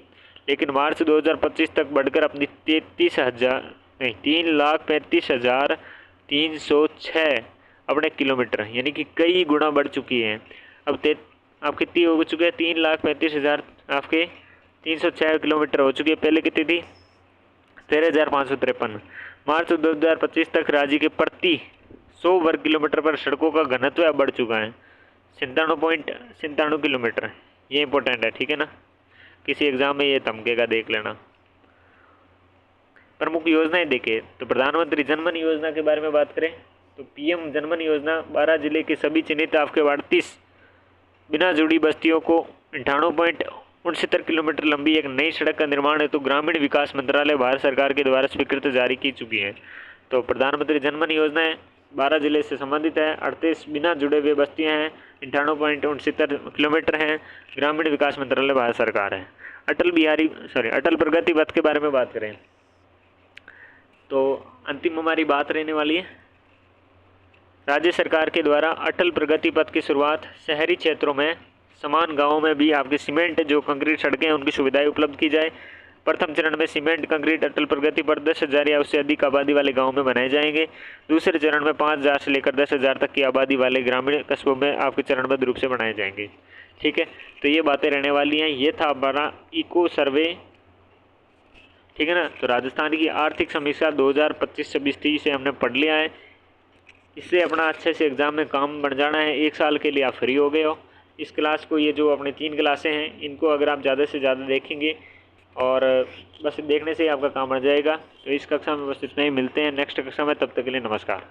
लेकिन मार्च 2025 तक बढ़कर अपनी 3,35,306 अपने किलोमीटर यानी कि कई गुना बढ़ चुकी है। अब आप कितनी हो चुकी है? 3,35,000 आपके 306 किलोमीटर हो चुकी है। पहले कितनी थी? 13,553। मार्च 2025 तक राज्य के प्रति 100 वर्ग किलोमीटर पर सड़कों का घनत्व बढ़ चुका है 97.97 किलोमीटर। ये इंपॉर्टेंट है, ठीक है ना, किसी एग्जाम में ये धमकेगा, देख लेना। प्रमुख योजनाएं देखें तो प्रधानमंत्री जनमन योजना के बारे में बात करें तो पीएम जनमन योजना 12 जिले के सभी चिन्हित आपके 38 बिना जुड़ी बस्तियों को 98.69 किलोमीटर लंबी एक नई सड़क का निर्माण है तो ग्रामीण विकास मंत्रालय भारत सरकार के द्वारा स्वीकृत जारी की चुकी है। तो प्रधानमंत्री जनमन योजना है 12 जिले से संबंधित है, 38 बिना जुड़े हुए बस्तियां हैं, 98.69 किलोमीटर हैं, ग्रामीण विकास मंत्रालय भारत सरकार है। अटल प्रगति पथ के बारे में बात करें तो अंतिम हमारी बात रहने वाली है राज्य सरकार के द्वारा अटल प्रगति पथ की शुरुआत शहरी क्षेत्रों में समान गांवों में भी आपके सीमेंट जो कंक्रीट सड़कें हैं उनकी सुविधाएं उपलब्ध की जाए। प्रथम चरण में सीमेंट कंक्रीट अटल प्रगति पर 10,000 या उससे अधिक आबादी वाले गांवों में बनाए जाएंगे। दूसरे चरण में 5,000 से लेकर 10,000 तक की आबादी वाले ग्रामीण कस्बों में आपके चरणबद्ध रूप से बनाए जाएंगे, ठीक है। तो ये बातें रहने वाली हैं। ये था हमारा इको सर्वे, ठीक है ना। तो राजस्थान की आर्थिक समीक्षा 2025-26 से हमने पढ़ लिया है। इससे अपना अच्छे से एग्ज़ाम में काम बन जाना है। 1 साल के लिए आप फ्री हो गए हो। इस क्लास को, ये जो अपने 3 क्लासें हैं, इनको अगर आप ज़्यादा से ज़्यादा देखेंगे और बस देखने से ही आपका काम बन जाएगा। तो इस कक्षा में बस इतना ही, मिलते हैं नेक्स्ट कक्षा में, तब तक के लिए नमस्कार।